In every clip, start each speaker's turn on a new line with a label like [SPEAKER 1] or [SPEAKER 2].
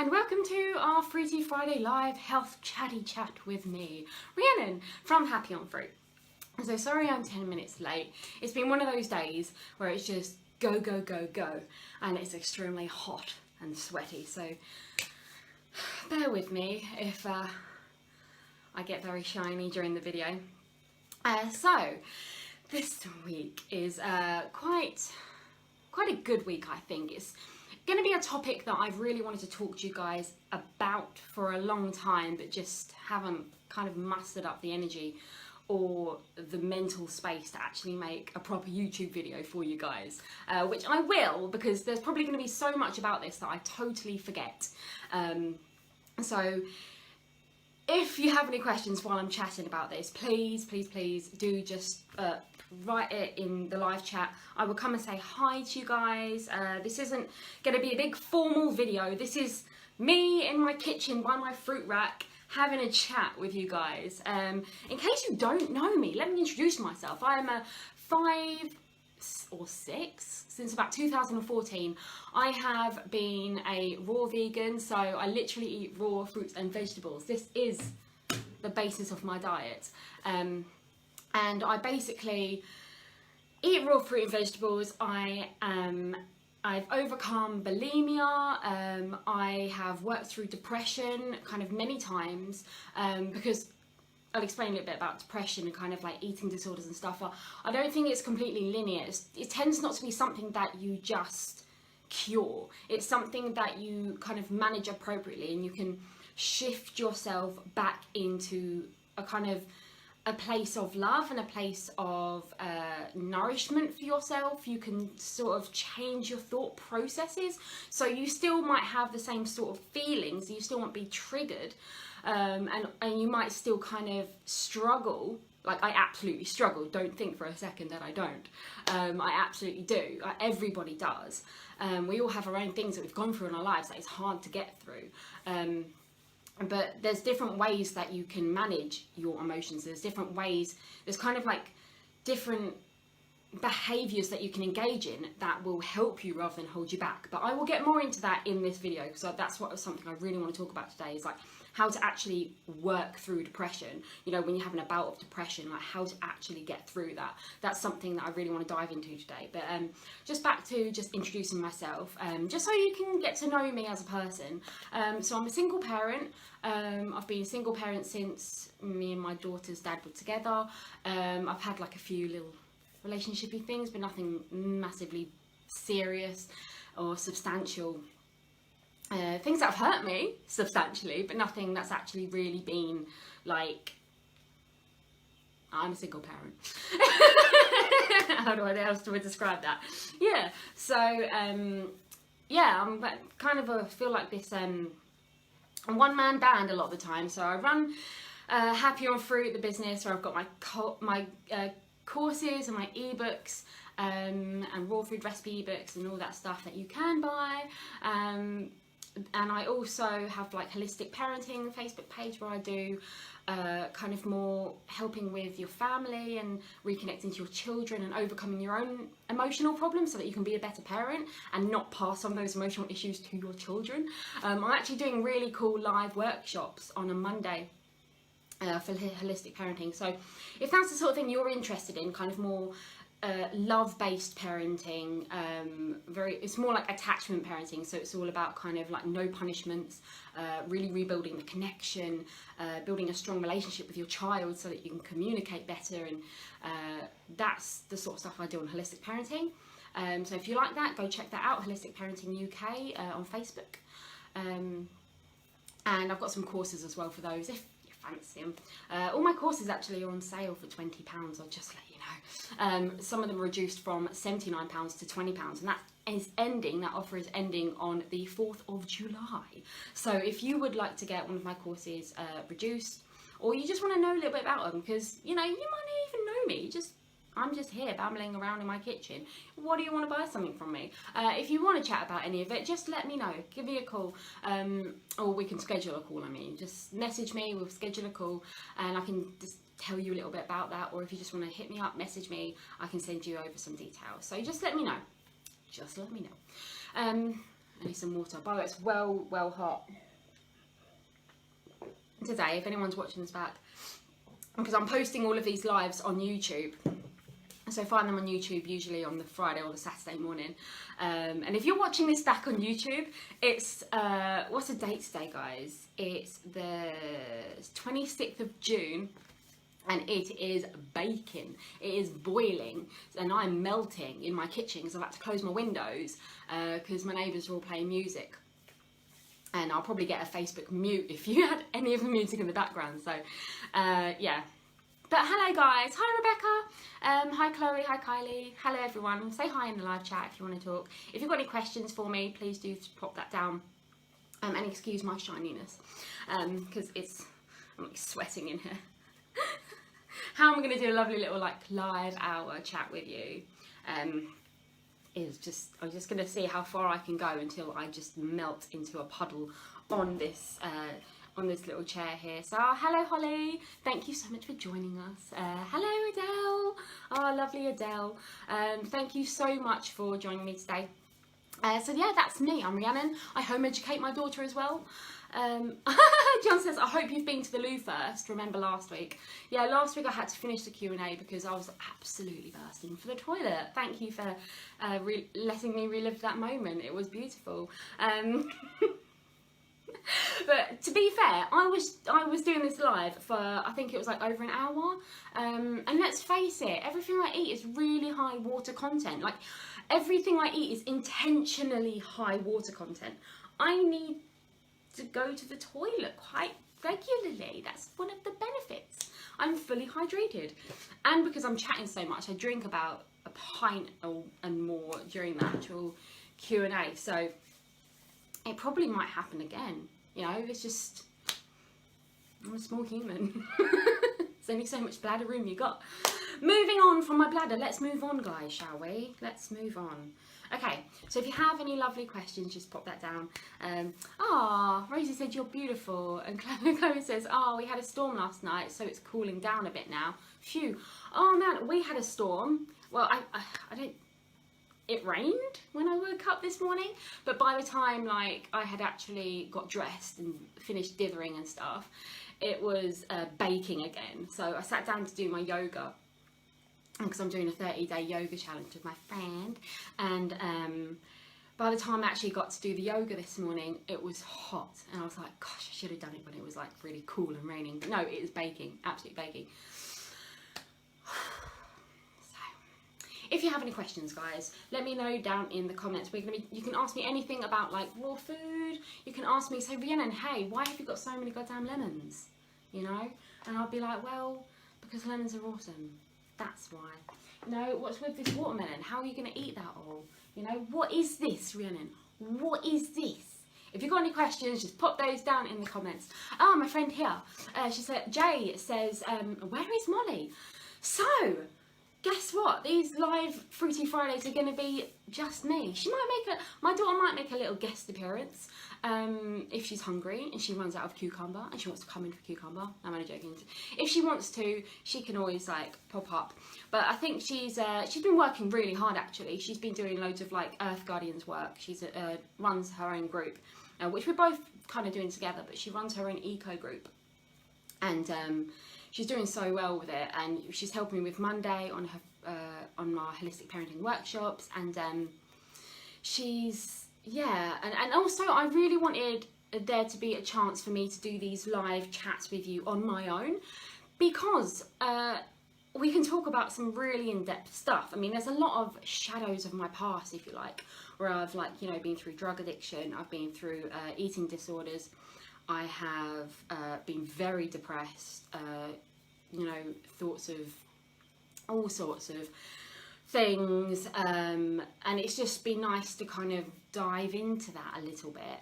[SPEAKER 1] and welcome to our Fruity Friday live health chatty chat with me, Rhiannon from Happy on Fruit. So sorry I'm 10 minutes late. It's been one of those days where it's just go, go, go, go, and it's extremely hot and sweaty, so bear with me if I get very shiny during the video. So this week is quite a good week, I think. It's going to be a topic that I've really wanted to talk to you guys about for a long time, but just haven't kind of mustered up the energy or the mental space to actually make a proper YouTube video for you guys, which I will, because there's probably going to be so much about this that I totally forget. So if you have any questions while I'm chatting about this, please do just write it in the live chat. I will come and say hi to you guys. This isn't going to be a big formal video. This is me in my kitchen by my fruit rack having a chat with you guys. In case you don't know me, let me introduce myself. I am a 5 or 6 since about 2014. I have been a raw vegan, so I literally eat raw fruits and vegetables. This is the basis of my diet. And I basically eat raw fruit and vegetables. I've overcome bulimia. I have worked through depression kind of many times, because I'll explain a little bit about depression and kind of like eating disorders and stuff. I don't think it's completely linear. It tends not to be something that you just cure. It's something that you kind of manage appropriately, and you can shift yourself back into a kind of a place of love and a place of nourishment for yourself. You can sort of change your thought processes, so you still might have the same sort of feelings, you still won't be triggered, and you might still kind of struggle. Like, I absolutely struggle, don't think for a second that I don't. I absolutely do. Everybody does. We all have our own things that we've gone through in our lives that it's hard to get through. But there's different ways that you can manage your emotions. There's different ways, there's kind of like different behaviours that you can engage in that will help you rather than hold you back. But I will get more into that in this video, because that's something I really want to talk about today, is like how to actually work through depression. You know, when you're having a bout of depression, like how to actually get through that. That's something that I really want to dive into today. But just back to just introducing myself, just so you can get to know me as a person. So I'm a single parent. I've been a single parent since me and my daughter's dad were together. I've had like a few little relationshipy things, but nothing massively serious or substantial. Things that have hurt me substantially, but nothing that's actually really been like, I'm a single parent. How do I know else to describe that? Yeah, so yeah, I'm kind of feel like this one-man band a lot of the time. So I run Happy on Fruit, the business, where I've got my courses and my ebooks, and raw food recipe ebooks and all that stuff that you can buy. And I also have like holistic parenting Facebook page, where I do kind of more helping with your family and reconnecting to your children and overcoming your own emotional problems so that you can be a better parent and not pass on those emotional issues to your children. I'm actually doing really cool live workshops on a Monday for holistic parenting. So if that's the sort of thing you're interested in, kind of more love-based parenting, it's more like attachment parenting, so it's all about kind of like no punishments, really rebuilding the connection, building a strong relationship with your child so that you can communicate better, and that's the sort of stuff I do on holistic parenting. So if you like that, go check that out, Holistic Parenting UK on Facebook, and I've got some courses as well for those if you fancy them. All my courses actually are on sale for £20, I'll just let you know. Some of them are reduced from £79 to £20, and that offer is ending on the 4th of July. So if you would like to get one of my courses reduced, or you just want to know a little bit about them, because you know, you might not even know me, I'm just here babbling around in my kitchen. What do you want to buy something from me? If you want to chat about any of it, just let me know. Give me a call, or we can schedule a call. Just message me, we'll schedule a call, and I can just tell you a little bit about that. Or if you just want to hit me up, message me, I can send you over some details. So just let me know. I need some water. By the way, it's well hot today, if anyone's watching this back, because I'm posting all of these lives on YouTube. So find them on YouTube, usually on the Friday or the Saturday morning. And if you're watching this back on YouTube, it's, what's the date today, guys? It's the 26th of June, and it is baking. It is boiling, and I'm melting in my kitchen because I've had to close my windows because my neighbours are all playing music. And I'll probably get a Facebook mute if you had any of the music in the background. So, yeah. But hello guys, hi Rebecca, hi Chloe, hi Kylie, hello everyone. Say hi in the live chat if you want to talk. If you've got any questions for me, please do pop that down. And excuse my shininess, because I'm like sweating in here. How I'm going to do a lovely little like live hour chat with you is just, I'm just going to see how far I can go until I just melt into a puddle on this little chair here. So hello Holly, thank you so much for joining us. Hello Adele, oh lovely Adele, thank you so much for joining me today. So yeah, that's me, I'm Rhiannon. I home educate my daughter as well. John says, I hope you've been to the loo first. Remember last week? Yeah, last week I had to finish the Q&A because I was absolutely bursting for the toilet. Thank you for letting me relive that moment. It was beautiful. But to be fair, I was doing this live for, I think it was like over an hour, and let's face it, everything I eat is really high water content. Like everything I eat is intentionally high water content. I need to go to the toilet quite regularly. That's one of the benefits. I'm fully hydrated, and because I'm chatting so much, I drink about a pint and more during the actual Q&A. So it probably might happen again. You know, it's just, I'm a small human. There's only so much bladder room you got. Moving on from my bladder, let's move on, guys, shall we? Let's move on. Okay, so if you have any lovely questions, just pop that down. Rosie said you're beautiful, and Chloe says, we had a storm last night, so it's cooling down a bit now. Phew. Oh man, we had a storm. Well, I don't. It rained when I woke up this morning, but by the time like I had actually got dressed and finished dithering and stuff, it was baking again. So I sat down to do my yoga because I'm doing a 30-day yoga challenge with my friend, and by the time I actually got to do the yoga this morning, it was hot, and I was like, gosh, I should have done it when it was like really cool and raining. But no, it is baking, absolutely baking. If you have any questions, guys, let me know down in the comments. You can ask me anything about like raw food. You can ask me, say, Rhiannon, hey, why have you got so many goddamn lemons? You know? And I'll be like, well, because lemons are awesome. That's why. You know, what's with this watermelon? How are you going to eat that all? You know, what is this, Rhiannon? What is this? If you've got any questions, just pop those down in the comments. Oh, my friend here, she said, Jay says, where is Molly? So, guess what? These live Fruity Fridays are going to be just me. My daughter might make a little guest appearance if she's hungry and she runs out of cucumber and she wants to come in for cucumber. I'm only joking. If she wants to, she can always like pop up. But I think she's been working really hard actually. She's been doing loads of like Earth Guardians work. She's runs her own group, which we're both kind of doing together. But she runs her own eco group, and she's doing so well with it, and she's helping me with Monday on her on my holistic parenting workshops, and and also I really wanted there to be a chance for me to do these live chats with you on my own, because we can talk about some really in-depth stuff. I mean, there's a lot of shadows of my past, if you like, where I've like, you know, been through drug addiction, I've been through eating disorders, I have been very depressed, you know, thoughts of all sorts of things, and it's just been nice to kind of dive into that a little bit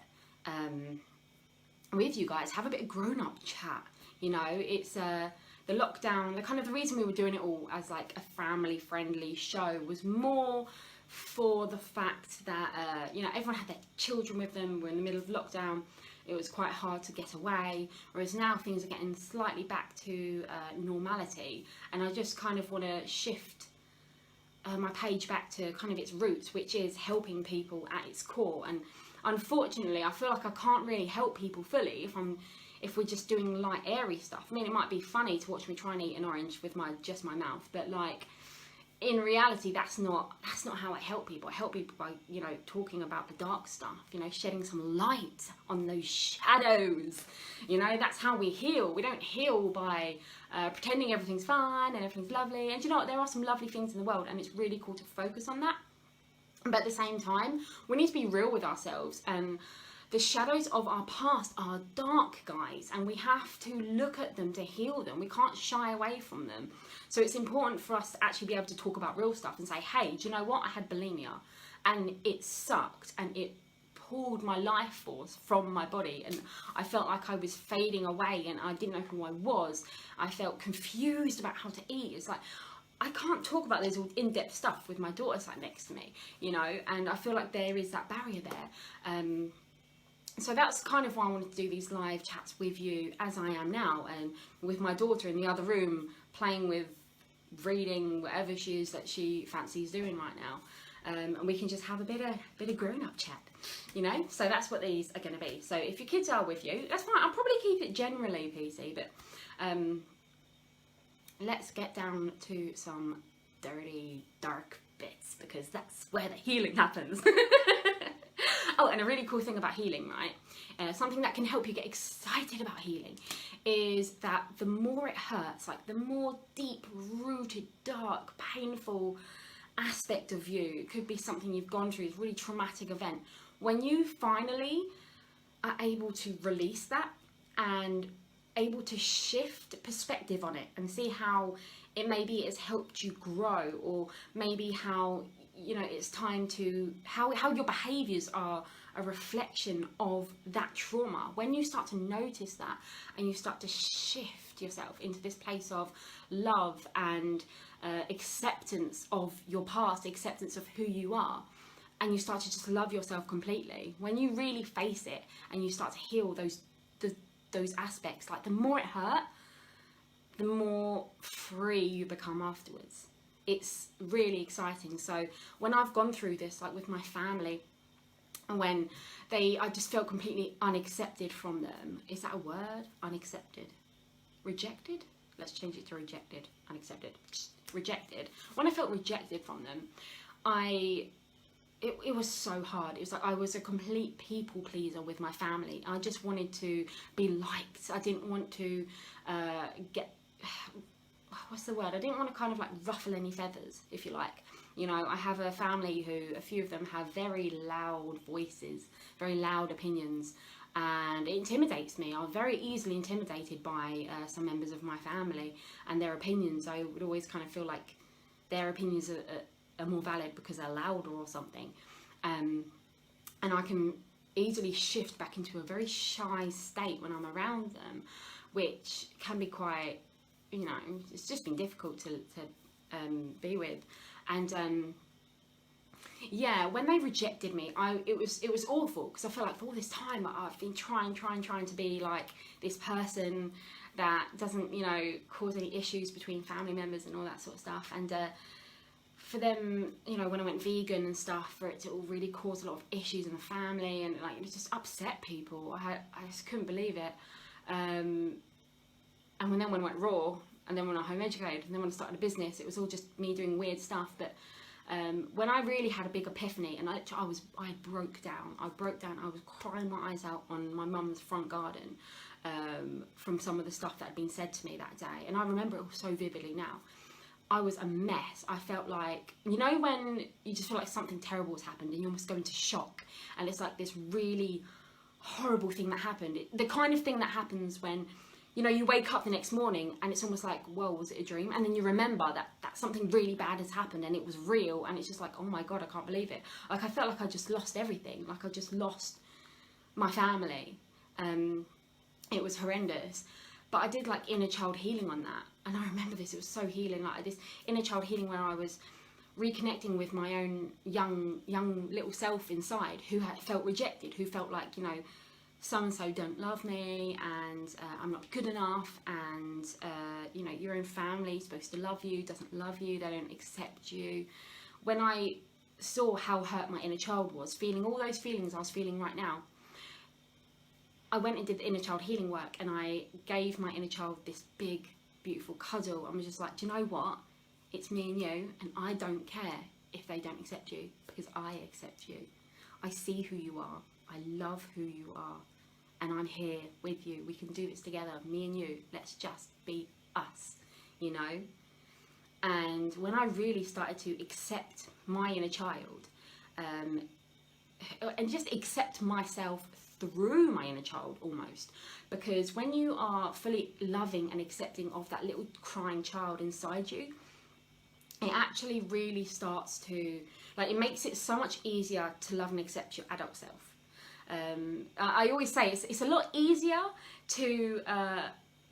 [SPEAKER 1] with you guys, have a bit of grown-up chat. You know, it's the lockdown, the reason we were doing it all as like a family friendly show was more for the fact that you know, everyone had their children with them. We're in the middle of lockdown. It was quite hard to get away, whereas now things are getting slightly back to normality, and I just kind of want to shift my page back to kind of its roots, which is helping people at its core. And unfortunately, I feel like I can't really help people fully if we're just doing light, airy stuff. I mean, it might be funny to watch me try and eat an orange with just my mouth, but like, in reality, that's not how I help people. I help people by, you know, talking about the dark stuff, you know, shedding some light on those shadows. You know, that's how we heal. We don't heal by pretending everything's fine and everything's lovely. And you know what? There are some lovely things in the world, and it's really cool to focus on that. But at the same time, we need to be real with ourselves. And the shadows of our past are dark, guys, and we have to look at them to heal them. We can't shy away from them. So it's important for us to actually be able to talk about real stuff and say, hey, do you know what? I had bulimia and it sucked and it pulled my life force from my body, and I felt like I was fading away and I didn't know who I was. I felt confused about how to eat. It's like, I can't talk about this all in-depth stuff with my daughter sat next to me, you know, and I feel like there is that barrier there. So that's kind of why I wanted to do these live chats with you as I am now, and with my daughter in the other room playing with, reading, whatever she is that she fancies doing right now. And we can just have a bit of grown-up chat, you know. So that's what these are going to be. So if your kids are with you, that's fine. I'll probably keep it generally PC, but let's get down to some dirty, dark bits, because that's where the healing happens. Oh, and a really cool thing about healing, right? Something that can help you get excited about healing is that the more it hurts, like the more deep-rooted, dark, painful aspect of you, it could be something you've gone through, this really traumatic event. When you finally are able to release that and able to shift perspective on it and see how it maybe has helped you grow, or maybe how, you know, it's time to, how your behaviours are a reflection of that trauma. When you start to notice that and you start to shift yourself into this place of love and acceptance of your past, acceptance of who you are, and you start to just love yourself completely, when you really face it and you start to heal those aspects, like the more it hurt, the more free you become afterwards. It's really exciting. So when I've gone through this, like with my family, and when I just felt completely unaccepted from them. Is that a word? Unaccepted? Rejected? Let's change it to rejected. Unaccepted. Rejected. When I felt rejected from them, it was so hard. It was like I was a complete people pleaser with my family. I just wanted to be liked. I didn't want to get... what's the word? I didn't want to kind of like ruffle any feathers, if you like. You know, I have a family who, a few of them have very loud voices, very loud opinions, and it intimidates me. I'm very easily intimidated by some members of my family and their opinions. I would always kind of feel like their opinions are more valid because they're louder or something. And I can easily shift back into a very shy state when I'm around them, which can be quite, you know, it's just been difficult to be with. And yeah, when they rejected me, it was awful, because I felt like for all this time I've been trying to be like this person that doesn't, you know, cause any issues between family members and all that sort of stuff. And for them, you know, when I went vegan and stuff, for it to all really cause a lot of issues in the family, and like it just upset people. I just couldn't believe it. And when I went raw, and then when I home educated, and then when I started a business, it was all just me doing weird stuff. But when I really had a big epiphany, and I broke down. I was crying my eyes out on my mum's front garden from some of the stuff that had been said to me that day. And I remember it all so vividly now. I was a mess. I felt like, you know, when you just feel like something terrible has happened and you almost go into shock, and it's like this really horrible thing that happened. The kind of thing that happens when, you know, you wake up the next morning and it's almost like, whoa, was it a dream? And then you remember that something really bad has happened and it was real, and it's just like, oh my God, I can't believe it. Like, I felt like I just lost everything. Like, I just lost my family. It was horrendous. But I did like inner child healing on that. And I remember this, it was so healing, like this inner child healing where I was reconnecting with my own young little self inside, who had felt rejected, who felt like, you know, so-and-so don't love me, and I'm not good enough, and you know, your own family is supposed to love you, doesn't love you, they don't accept you. When I saw how hurt my inner child was, feeling all those feelings I was feeling right now, I went and did the inner child healing work, and I gave my inner child this big, beautiful cuddle. I was just like, do you know what? It's me and you, and I don't care if they don't accept you, because I accept you. I see who you are. I love who you are. And I'm here with you. We can do this together, me and you. Let's just be us, you know? And when I really started to accept my inner child, and just accept myself through my inner child almost, because when you are fully loving and accepting of that little crying child inside you, it actually really starts to, like, it makes it so much easier to love and accept your adult self. I always say it's a lot easier to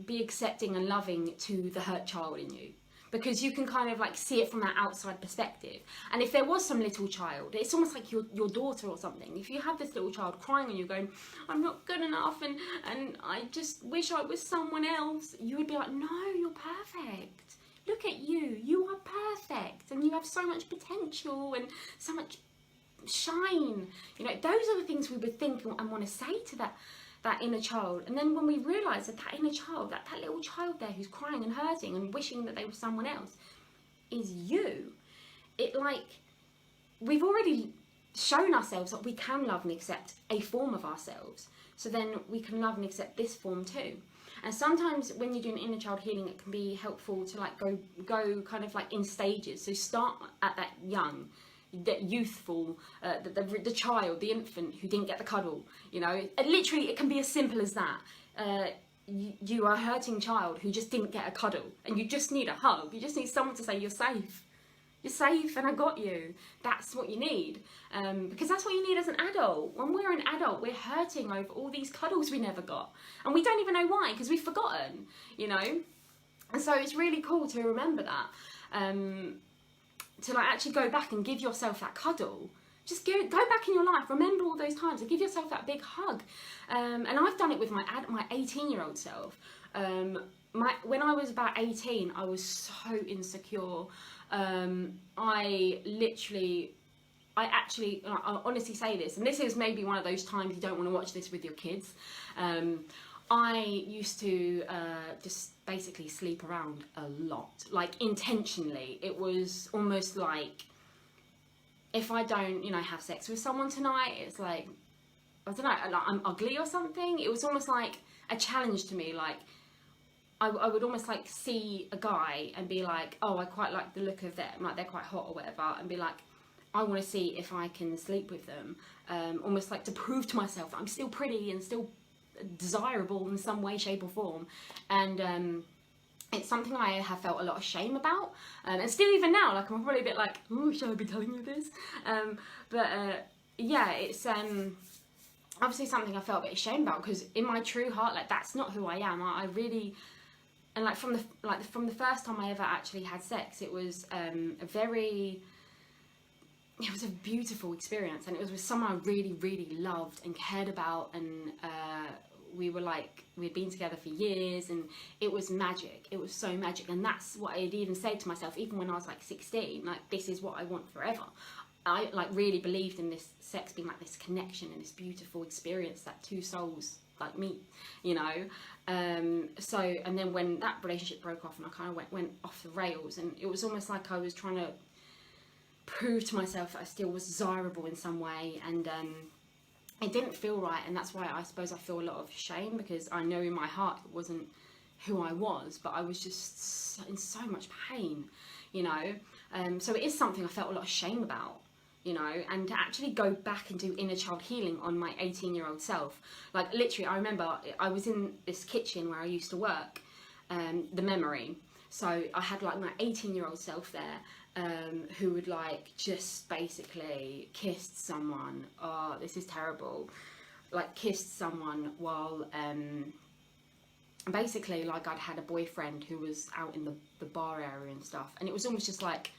[SPEAKER 1] be accepting and loving to the hurt child in you, because you can kind of like see it from that outside perspective. And if there was some little child, it's almost like your daughter or something. If you had this little child crying and you're going, I'm not good enough, and I just wish I was someone else, you would be like, no, you're perfect. Look at you. You are perfect, and you have so much potential and so much shine. You know, those are the things we would think and want to say to that inner child. And then when we realise that inner child, that little child there who's crying and hurting and wishing that they were someone else, is you, it, like, we've already shown ourselves that we can love and accept a form of ourselves, so then we can love and accept this form too. And sometimes when you're doing inner child healing, it can be helpful to like go kind of like in stages. So start at that young, that youthful, the child, the infant who didn't get the cuddle, you know. And literally it can be as simple as that. You are a hurting child who just didn't get a cuddle, and you just need a hug. You just need someone to say, you're safe. You're safe and I got you. That's what you need. Because that's what you need as an adult. When we're an adult, we're hurting over all these cuddles we never got. And we don't even know why, because we've forgotten, you know. And so it's really cool to remember that. To like actually go back and give yourself that cuddle. Just go back in your life, remember all those times, and give yourself that big hug. And I've done it with my 18-year-old self. When I was about 18, I was so insecure. I honestly say this, and this is maybe one of those times you don't want to watch this with your kids. I used to just basically sleep around a lot, like intentionally. It was almost like, if I don't, you know, have sex with someone tonight, it's like, I don't know, like I'm ugly or something. It was almost like a challenge to me. Like I would almost like see a guy and be like, oh, I quite like the look of them, like they're quite hot or whatever, and be like, I want to see if I can sleep with them, almost like to prove to myself that I'm still pretty and still desirable in some way, shape or form. And it's something I have felt a lot of shame about, and still even now, like I'm probably a bit like, oh, should I be telling you this? Yeah, it's obviously something I felt a bit ashamed about, because in my true heart, like, that's not who I am. I really, and like from the first time I ever actually had sex, it was it was a beautiful experience, and it was with someone I really, really loved and cared about, and we'd been together for years, and it was magic. It was so magic, and that's what I had even said to myself, even when I was like 16, like, this is what I want forever. I like really believed in this sex being like this connection and this beautiful experience that two souls like meet, you know. So, and then when that relationship broke off and I kind of went off the rails, and it was almost like I was trying to prove to myself that I still was desirable in some way, and it didn't feel right. And that's why I suppose I feel a lot of shame, because I know in my heart it wasn't who I was, but I was just in so much pain, you know. So it is something I felt a lot of shame about, you know, and to actually go back and do inner child healing on my 18-year-old self. Like, literally, I remember I was in this kitchen where I used to work, the memory. So I had like my 18-year-old self there, who would like just basically kissed someone. Oh, this is terrible. Like, kissed someone while basically, like, I'd had a boyfriend who was out in the bar area and stuff, and it was almost just like,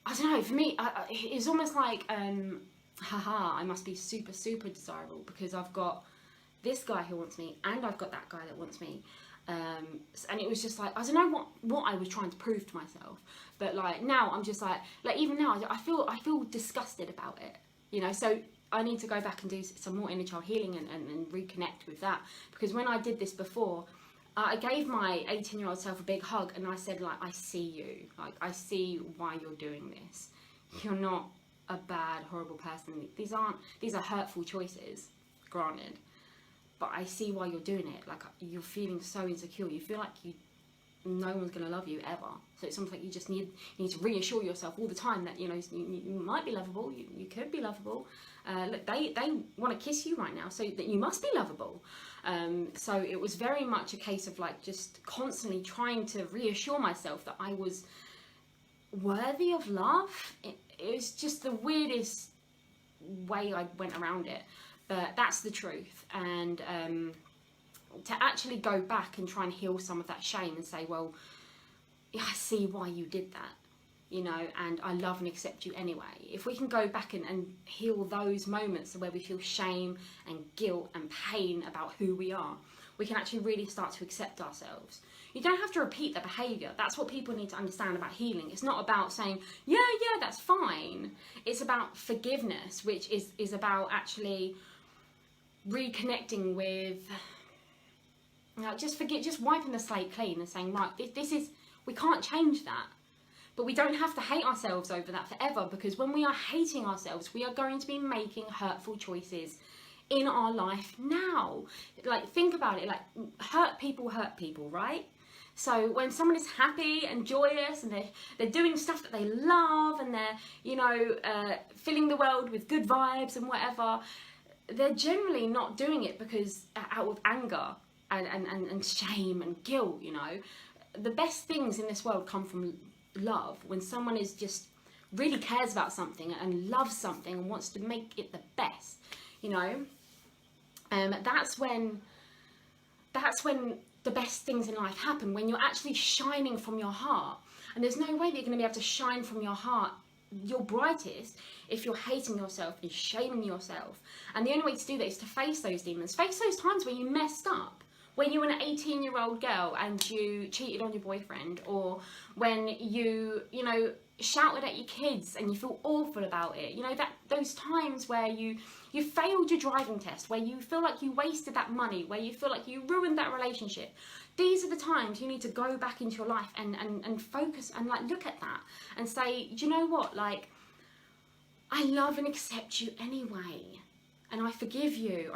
[SPEAKER 1] I don't know, for me, it's almost like, haha, I must be super, super desirable, because I've got this guy who wants me, and I've got that guy that wants me, And it was just like, I don't know what I was trying to prove to myself, but like now I'm just like even now I feel disgusted about it, you know. So I need to go back and do some more inner child healing and reconnect with that, because when I did this before, I gave my 18-year-old self a big hug and I said, like, I see you, like, I see why you're doing this. You're not a bad, horrible person. These are hurtful choices, granted, but I see why you're doing it. Like, you're feeling so insecure. You feel like no one's gonna love you ever. So it's almost like you just need to reassure yourself all the time that, you know, you might be lovable. You could be lovable. Look, they want to kiss you right now, so that you must be lovable. So it was very much a case of like just constantly trying to reassure myself that I was worthy of love. It was just the weirdest way I went around it, but that's the truth. And to actually go back and try and heal some of that shame and say, well, yeah, I see why you did that, you know, and I love and accept you anyway. If we can go back and heal those moments where we feel shame and guilt and pain about who we are, we can actually really start to accept ourselves. You don't have to repeat the behaviour. That's what people need to understand about healing. It's not about saying, yeah, that's fine. It's about forgiveness, which is about actually reconnecting with, you know, just wiping the slate clean and saying, right, this is, we can't change that. But we don't have to hate ourselves over that forever, because when we are hating ourselves, we are going to be making hurtful choices in our life now. Like, think about it, like, hurt people, right? So when someone is happy and joyous and they're doing stuff that they love and they're, you know, filling the world with good vibes and whatever, they're generally not doing it because out of anger and shame and guilt, you know. The best things in this world come from love. When someone is just really cares about something and loves something and wants to make it the best, you know, that's when the best things in life happen, when you're actually shining from your heart. And there's no way that you're going to be able to shine from your heart your brightest if you're hating yourself and shaming yourself. And the only way to do that is to face those demons, face those times where you messed up, when you were an 18-year-old girl and you cheated on your boyfriend, or when you know, shouted at your kids and you feel awful about it. You know, that those times where you failed your driving test, where you feel like you wasted that money, where you feel like you ruined that relationship. These are the times you need to go back into your life and focus and like look at that and say, do you know what, like, I love and accept you anyway. And I forgive you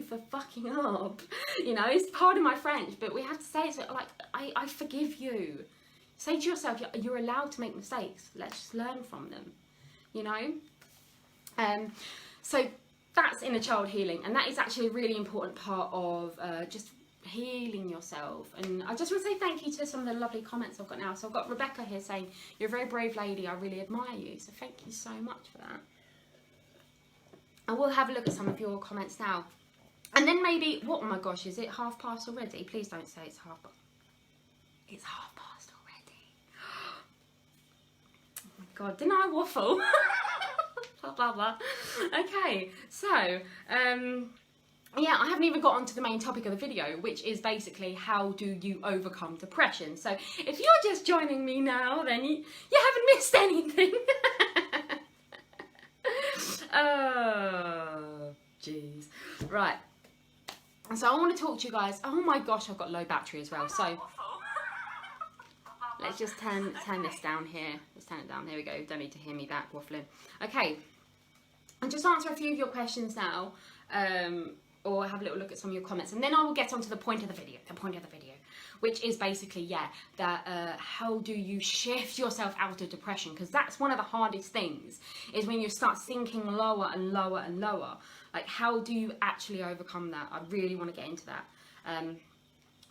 [SPEAKER 1] for fucking up. You know, it's pardon my French, but we have to say it, so, like, I forgive you. Say to yourself, you're allowed to make mistakes. Let's just learn from them, you know? So that's inner child healing. And that is actually a really important part of just healing yourself. And I just want to say thank you to some of the lovely comments I've got now. So I've got Rebecca here saying, you're a very brave lady. I really admire you. So thank you so much for that. I will have a look at some of your comments now. And then maybe, oh my gosh, is it past already? Please don't say it's half past. It's half past already. Oh my God, didn't I waffle? Blah, blah, blah. Okay, so, yeah, I haven't even got onto the main topic of the video, which is basically how do you overcome depression. So if you're just joining me now, then you haven't missed anything. Oh, jeez. Right. So I want to talk to you guys. Oh my gosh, I've got low battery as well. So let's just turn this down here. Let's turn it down. Here we go. Don't need to hear me back waffling. Okay. I'll just answer a few of your questions now, or have a little look at some of your comments, and then I will get on to the point of the video. Which is basically, yeah, that how do you shift yourself out of depression? Because that's one of the hardest things, is when you start sinking lower and lower and lower. Like, how do you actually overcome that? I really want to get into that.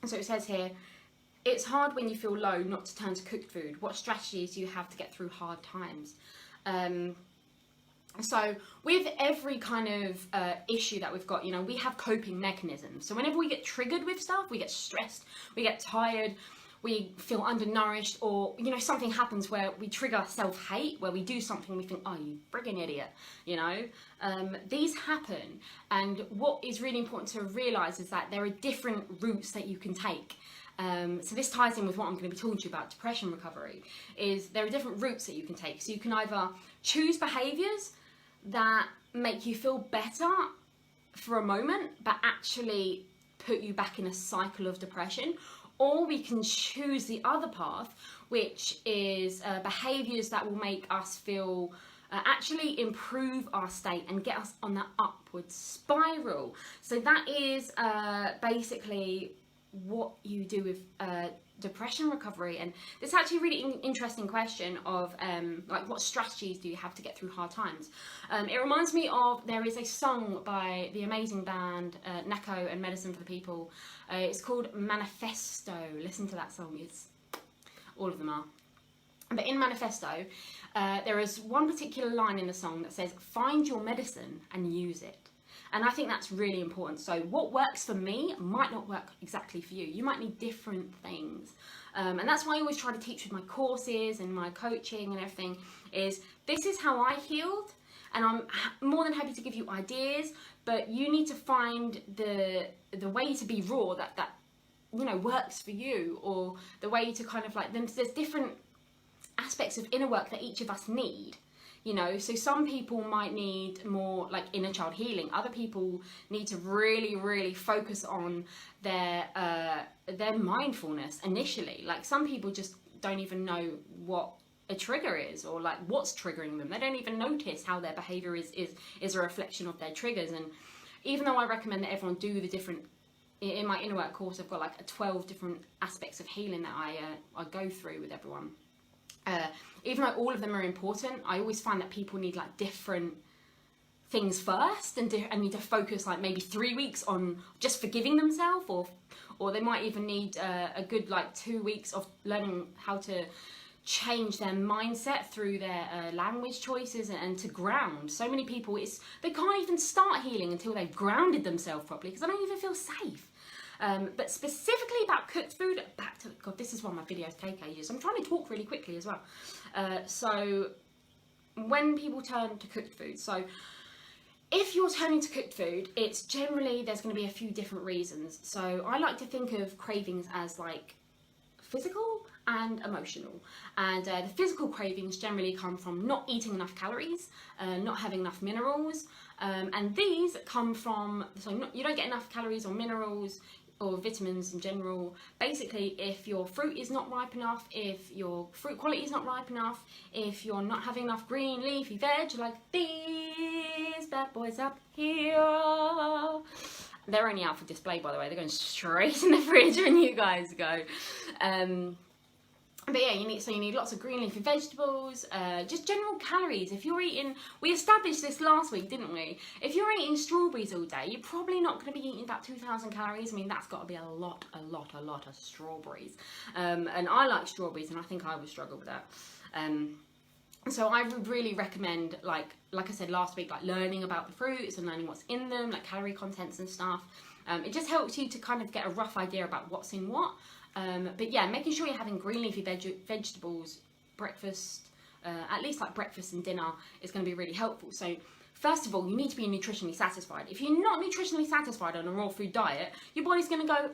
[SPEAKER 1] So it says here, it's hard when you feel low not to turn to cooked food. What strategies do you have to get through hard times? So with every kind of issue that we've got, you know, we have coping mechanisms. So whenever we get triggered with stuff, we get stressed, we get tired, we feel undernourished, or you know, something happens where we trigger self-hate, where we do something we think, oh, you friggin' idiot, you know. These happen, and what is really important to realize is that there are different routes that you can take. So this ties in with what I'm going to be talking to you about depression recovery. Is there are different routes that you can take. So you can either choose behaviors that make you feel better for a moment but actually put you back in a cycle of depression, or we can choose the other path, which is behaviors that will make us feel actually improve our state and get us on that upward spiral. So that is basically what you do with depression recovery. And this is actually a really interesting question of like, what strategies do you have to get through hard times? It reminds me of, there is a song by the amazing band Neko and Medicine for the People. It's called Manifesto. Listen to that song. It's, all of them are. But in Manifesto, there is one particular line in the song that says, find your medicine and use it. And I think that's really important. So what works for me might not work exactly for you. You might need different things. And that's why I always try to teach with my courses and my coaching and everything, is this is how I healed. And I'm more than happy to give you ideas, but you need to find the way to be raw that you know, works for you, or the way to kind of like, there's different aspects of inner work that each of us need. You know, so some people might need more like inner child healing. Other people need to really, really focus on their mindfulness initially. Like, some people just don't even know what a trigger is, or like what's triggering them. They don't even notice how their behavior is a reflection of their triggers. And even though I recommend that everyone do the different, in my inner work course, I've got like 12 different aspects of healing that I go through with everyone. Even though all of them are important, I always find that people need like different things first, and need to focus like maybe 3 weeks on just forgiving themselves, or they might even need a good like 2 weeks of learning how to change their mindset through their language choices, and to ground. So many people, they can't even start healing until they've grounded themselves properly, because they don't even feel safe. But specifically about cooked food, back to, God, this is why my videos take ages. I'm trying to talk really quickly as well. So when people turn to cooked food, so if you're turning to cooked food, it's generally, there's going to be a few different reasons. So I like to think of cravings as like physical and emotional. And the physical cravings generally come from not eating enough calories, not having enough minerals, and these come from, you don't get enough calories or minerals or vitamins in general. Basically, if your fruit is not ripe enough, if your fruit quality is not ripe enough, if you're not having enough green leafy veg like these bad boys up here. They're only out for display, by the way. They're going straight in the fridge when you guys go. But yeah, you need lots of green leafy vegetables, just general calories. If you're eating, we established this last week, didn't we? If you're eating strawberries all day, you're probably not going to be eating about 2,000 calories. I mean, that's got to be a lot of strawberries. And I like strawberries, and I think I would struggle with that. So I would really recommend, like I said last week, like learning about the fruits and learning what's in them, like calorie contents and stuff. It just helps you to kind of get a rough idea about what's in what. But yeah, making sure you're having green leafy vegetables, breakfast, at least like breakfast and dinner, is going to be really helpful. So first of all, you need to be nutritionally satisfied. If you're not nutritionally satisfied on a raw food diet, your body's going to go,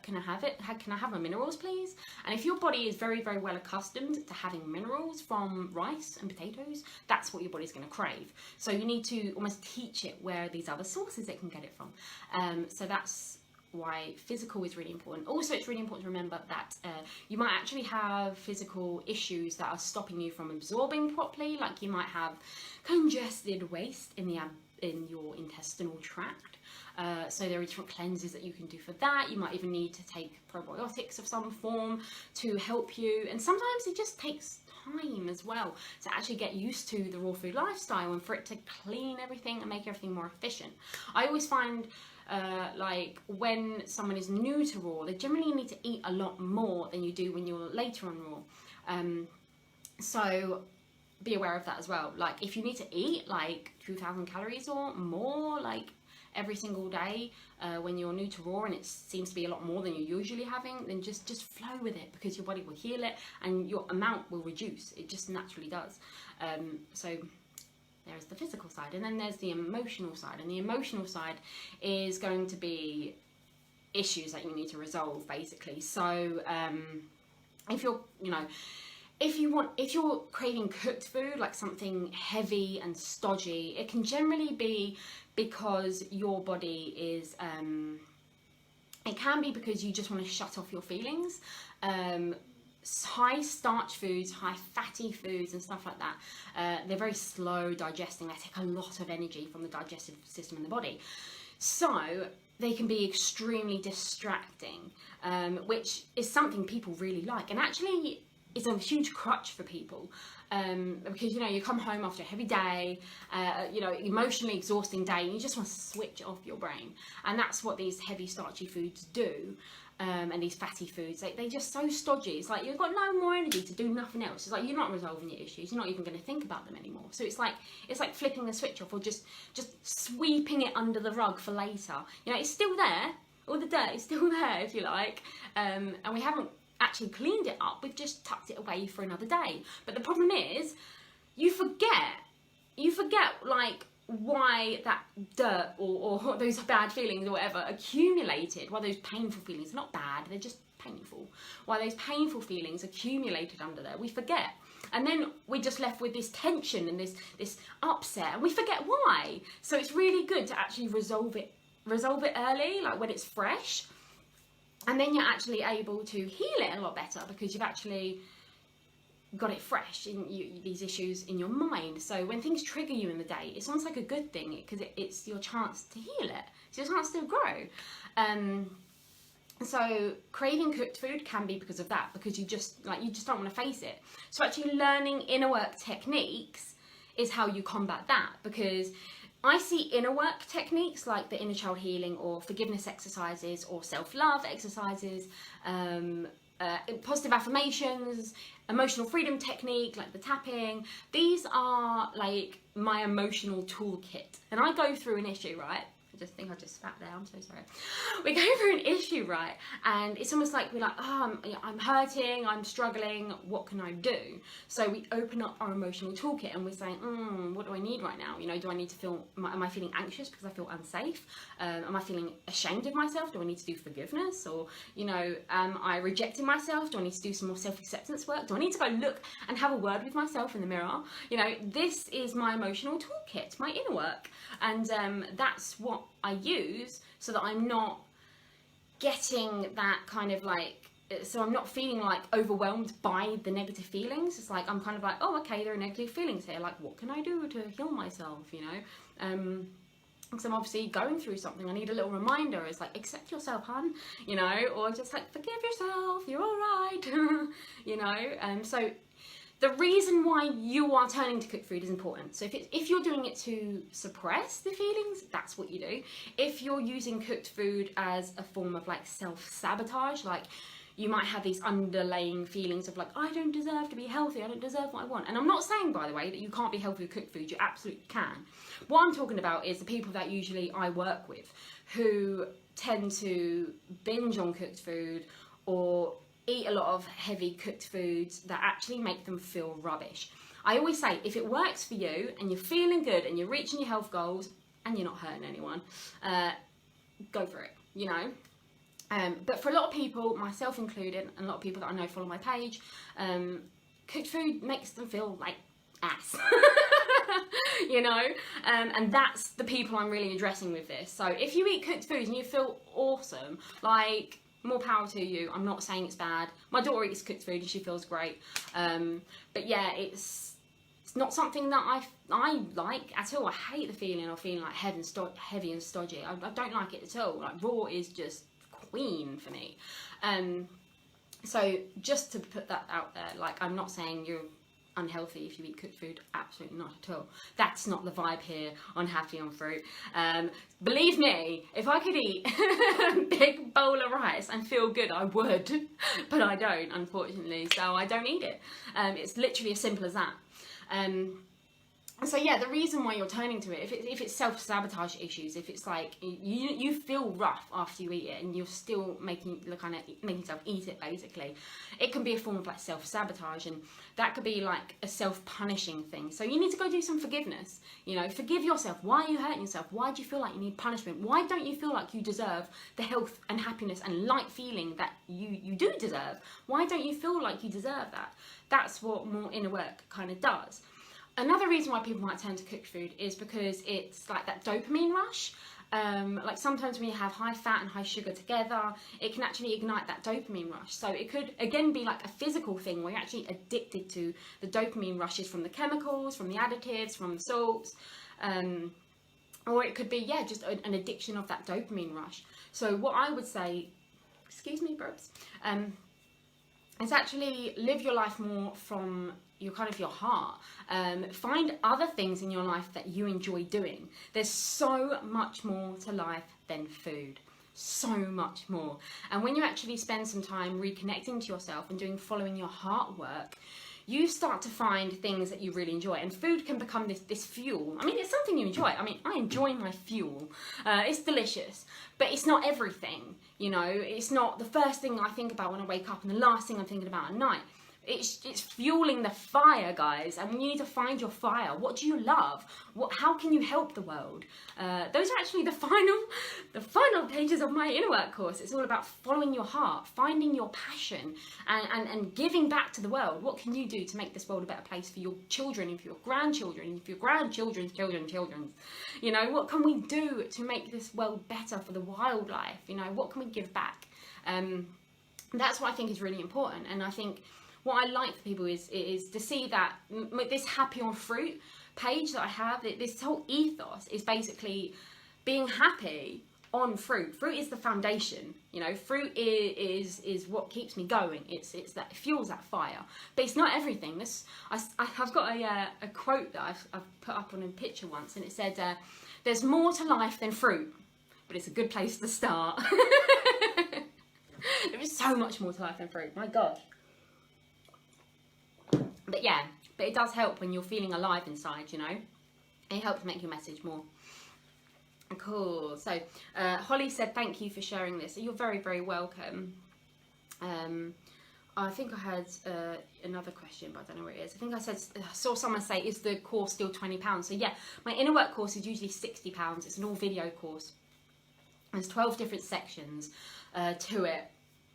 [SPEAKER 1] can I have it? Can I have my minerals, please? And if your body is very, very well accustomed to having minerals from rice and potatoes, that's what your body's going to crave. So you need to almost teach it where are these other sources it can get it from. So that's why physical is really important. Also, it's really important to remember that you might actually have physical issues that are stopping you from absorbing properly. Like, you might have congested waste in your intestinal tract. So there are different cleanses that you can do for that. You might even need to take probiotics of some form to help you. And sometimes it just takes time as well to actually get used to the raw food lifestyle, and for it to clean everything and make everything more efficient. I always find like when someone is new to raw, they generally need to eat a lot more than you do when you're later on raw. So be aware of that as well. Like, if you need to eat like 2,000 calories or more, like, every single day when you're new to raw and it seems to be a lot more than you're usually having, then just flow with it, because your body will heal it and your amount will reduce. It just naturally does. So there's the physical side, and then there's the emotional side, and the emotional side is going to be issues that you need to resolve, basically. So if you're, you know, if you're craving cooked food, like something heavy and stodgy, it can generally be because your body is, it can be because you just want to shut off your feelings. High starch foods, high fatty foods and stuff like that, they're very slow digesting. They take a lot of energy from the digestive system in the body. So they can be extremely distracting, which is something people really like. And actually, it's a huge crutch for people, because, you know, you come home after a heavy day, you know, emotionally exhausting day, and you just want to switch off your brain. And that's what these heavy starchy foods do. And these fatty foods, they're just so stodgy. It's like you've got no more energy to do nothing else. It's like you're not resolving your issues. You're not even going to think about them anymore. So it's like flipping the switch off, or just sweeping it under the rug for later. You know, it's still there. All the dirt is still there, if you like. And we haven't actually cleaned it up. We've just tucked it away for another day. But the problem is, you forget like why that dirt or those bad feelings or whatever accumulated, why those painful feelings, not bad, they're just painful, why those painful feelings accumulated under there, we forget. And then we're just left with this tension and this upset, and we forget why. So it's really good to actually resolve it early, like when it's fresh, and then you're actually able to heal it a lot better, because you've actually got it fresh in these issues in your mind. So when things trigger you in the day, it's almost like a good thing, because it's your chance to heal it. It's your chance to grow. So craving cooked food can be because of that, because you just don't want to face it. So actually learning inner work techniques is how you combat that, because I see inner work techniques like the inner child healing or forgiveness exercises or self-love exercises, positive affirmations, emotional freedom technique like the tapping. These are like my emotional toolkit. And I go through an issue, right? I just spat there, I'm so sorry. We go through an issue, right? And it's almost like we're like, oh, I'm hurting, I'm struggling, what can I do? So we open up our emotional toolkit and we're saying, what do I need right now? You know, do I need to am I feeling anxious because I feel unsafe? Am I feeling ashamed of myself? Do I need to do forgiveness? Or, you know, am I rejecting myself? Do I need to do some more self-acceptance work? Do I need to go look and have a word with myself in the mirror? You know, this is my emotional toolkit, my inner work. And that's what I use, so that I'm not getting that kind of like, so I'm not feeling like overwhelmed by the negative feelings. It's like I'm kind of like, oh, okay, there are negative feelings here, like what can I do to heal myself, you know? Because I'm obviously going through something. I need a little reminder. It's like, accept yourself, hun, you know, or just like, forgive yourself, you're all right. You know, so the reason why you are turning to cooked food is important. So if you're doing it to suppress the feelings, that's what you do. If you're using cooked food as a form of like self-sabotage, like you might have these underlying feelings of like, I don't deserve to be healthy, I don't deserve what I want. And I'm not saying, by the way, that you can't be healthy with cooked food. You absolutely can. What I'm talking about is the people that usually I work with who tend to binge on cooked food or eat a lot of heavy cooked foods that actually make them feel rubbish. I always say, if it works for you and you're feeling good and you're reaching your health goals and you're not hurting anyone, go for it, you know. But for a lot of people, myself included, and a lot of people that I know follow my page, cooked food makes them feel like ass. You know, and that's the people I'm really addressing with this. So if you eat cooked foods and you feel awesome, like, more power to you. I'm not saying it's bad. My daughter eats cooked food and she feels great. But yeah, it's not something that I like at all. I hate the feeling of feeling like heavy and stodgy. I don't like it at all. Like raw is just queen for me. So just to put that out there, like I'm not saying you're unhealthy if you eat cooked food, absolutely not at all. That's not the vibe here on Happy on Fruit. Believe me, if I could eat a big bowl of rice and feel good, I would, but I don't, unfortunately, so I don't eat it. It's literally as simple as that. So yeah, the reason why you're turning to it, if it's self-sabotage issues, if it's like you feel rough after you eat it and you're still making yourself eat it, basically, it can be a form of like self-sabotage, and that could be like a self-punishing thing. So you need to go do some forgiveness. You know, forgive yourself. Why are you hurting yourself? Why do you feel like you need punishment? Why don't you feel like you deserve the health and happiness and light feeling that you do deserve? Why don't you feel like you deserve that? That's what more inner work kind of does. Another reason why people might turn to cooked food is because it's like that dopamine rush. Like sometimes when you have high fat and high sugar together, it can actually ignite that dopamine rush. So it could again be like a physical thing where you're actually addicted to the dopamine rushes from the chemicals, from the additives, from the salts. Or it could be, yeah, just an addiction of that dopamine rush. So what I would say, excuse me, bros, is actually live your life more from your heart. Find other things in your life that you enjoy doing. There's so much more to life than food. So much more. And when you actually spend some time reconnecting to yourself and following your heart work, you start to find things that you really enjoy, and food can become this fuel. I mean, it's something you enjoy. I mean, I enjoy my fuel. It's delicious, but it's not everything. You know, it's not the first thing I think about when I wake up and the last thing I'm thinking about at night. It's fueling the fire, guys, and you need to find your fire. What do you love? How can you help the world? Those are actually the final pages of my inner work course. It's all about following your heart, finding your passion, and giving back to the world. What can you do to make this world a better place for your children, and for your grandchildren, and for your grandchildren's children? You know, what can we do to make this world better for the wildlife? You know, what can we give back? That's what I think is really important, and I think what I like for people is to see that this happy on fruit page that I have, this whole ethos is basically being happy on fruit. Fruit is the foundation, you know, fruit is what keeps me going. It's that fuels that fire, but it's not everything. I've got a quote that I've put up on a picture once, and it said, there's more to life than fruit, but it's a good place to start. There is so much more to life than fruit, my gosh. But yeah, but it does help when you're feeling alive inside, you know. It helps make your message more. Cool. So Holly said, thank you for sharing this. So you're very, very welcome. I think I had another question, but I don't know where it is. I think I saw someone say, is the course still £20? So yeah, my inner work course is usually £60. It's an all video course. There's 12 different sections to it,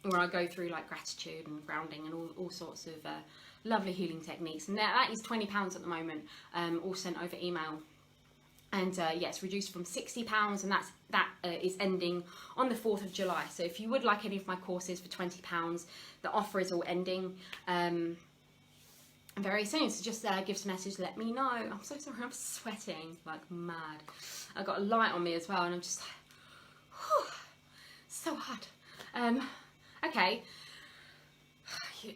[SPEAKER 1] where I go through like gratitude and grounding and all sorts of lovely healing techniques, and that is £20 at the moment, all sent over email. And yeah, it's reduced from £60, and that is ending on the 4th of July. So if you would like any of my courses for £20, the offer is all ending very soon. So just give us a message, let me know. I'm so sorry, I'm sweating like mad. I've got a light on me as well, and I'm just like, whew, so hot. Okay.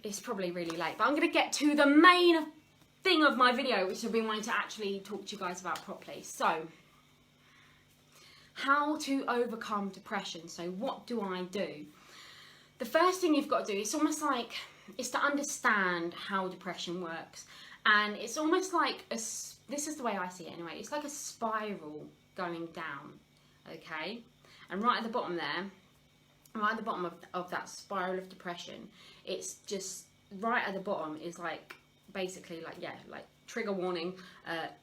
[SPEAKER 1] It's probably really late, but I'm going to get to the main thing of my video, which I've been wanting to actually talk to you guys about properly. So, how to overcome depression. So what do I do? The first thing you've got to do, it's almost like, it's to understand how depression works. And it's almost like, this is the way I see it anyway, it's like a spiral going down, okay? And right at the bottom there, right at the bottom of that spiral of depression, it's just right at the bottom is like basically like, yeah, like trigger warning,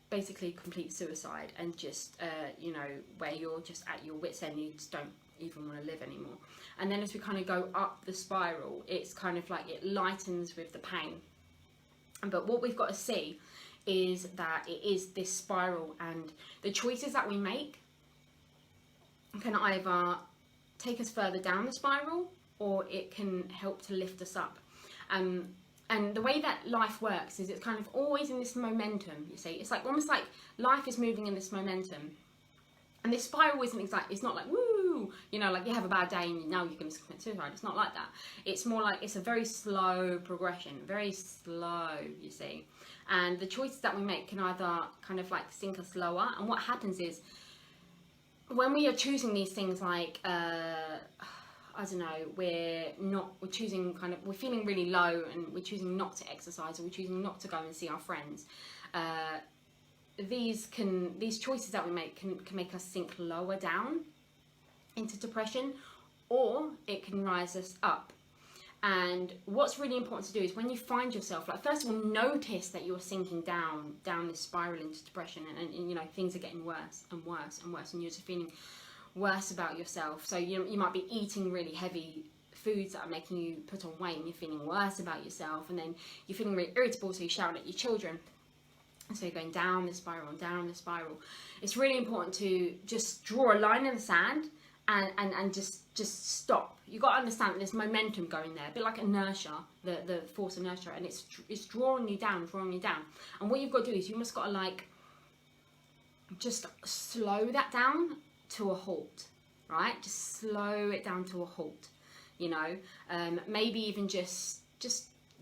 [SPEAKER 1] basically complete suicide, and just you know, where you're just at your wit's end, you just don't even want to live anymore. And then as we kind of go up the spiral, it's kind of like it lightens with the pain. But what we've got to see is that it is this spiral, and the choices that we make can either take us further down the spiral, or it can help to lift us up. And the way that life works is it's kind of always in this momentum, you see. It's like almost like life is moving in this momentum. And this spiral isn't exactly, it's not like, woo, you know, like you have a bad day and now you're going to commit suicide. It's not like that. It's more like, it's a very slow progression, very slow, you see. And the choices that we make can either kind of like sink us lower. And what happens is, when we are choosing these things like, I don't know, we're feeling really low and we're choosing not to exercise, or we're choosing not to go and see our friends. these choices that we make can make us sink lower down into depression, or it can rise us up. And what's really important to do is when you find yourself, like, first of all, notice that you're sinking down this spiral into depression, and you know, things are getting worse and worse and worse, and you're just feeling worse about yourself. So you might be eating really heavy foods that are making you put on weight, and you're feeling worse about yourself, and then you're feeling really irritable, so you're shouting at your children. And so you're going down this spiral and down this spiral. It's really important to just draw a line in the sand and just stop. You've got to understand that there's momentum going there, a bit like inertia, the force inertia, and it's drawing you down. And what you've got to do is you must got to, like, just slow that down to a halt, right? Just slow it down to a halt, you know. Maybe even just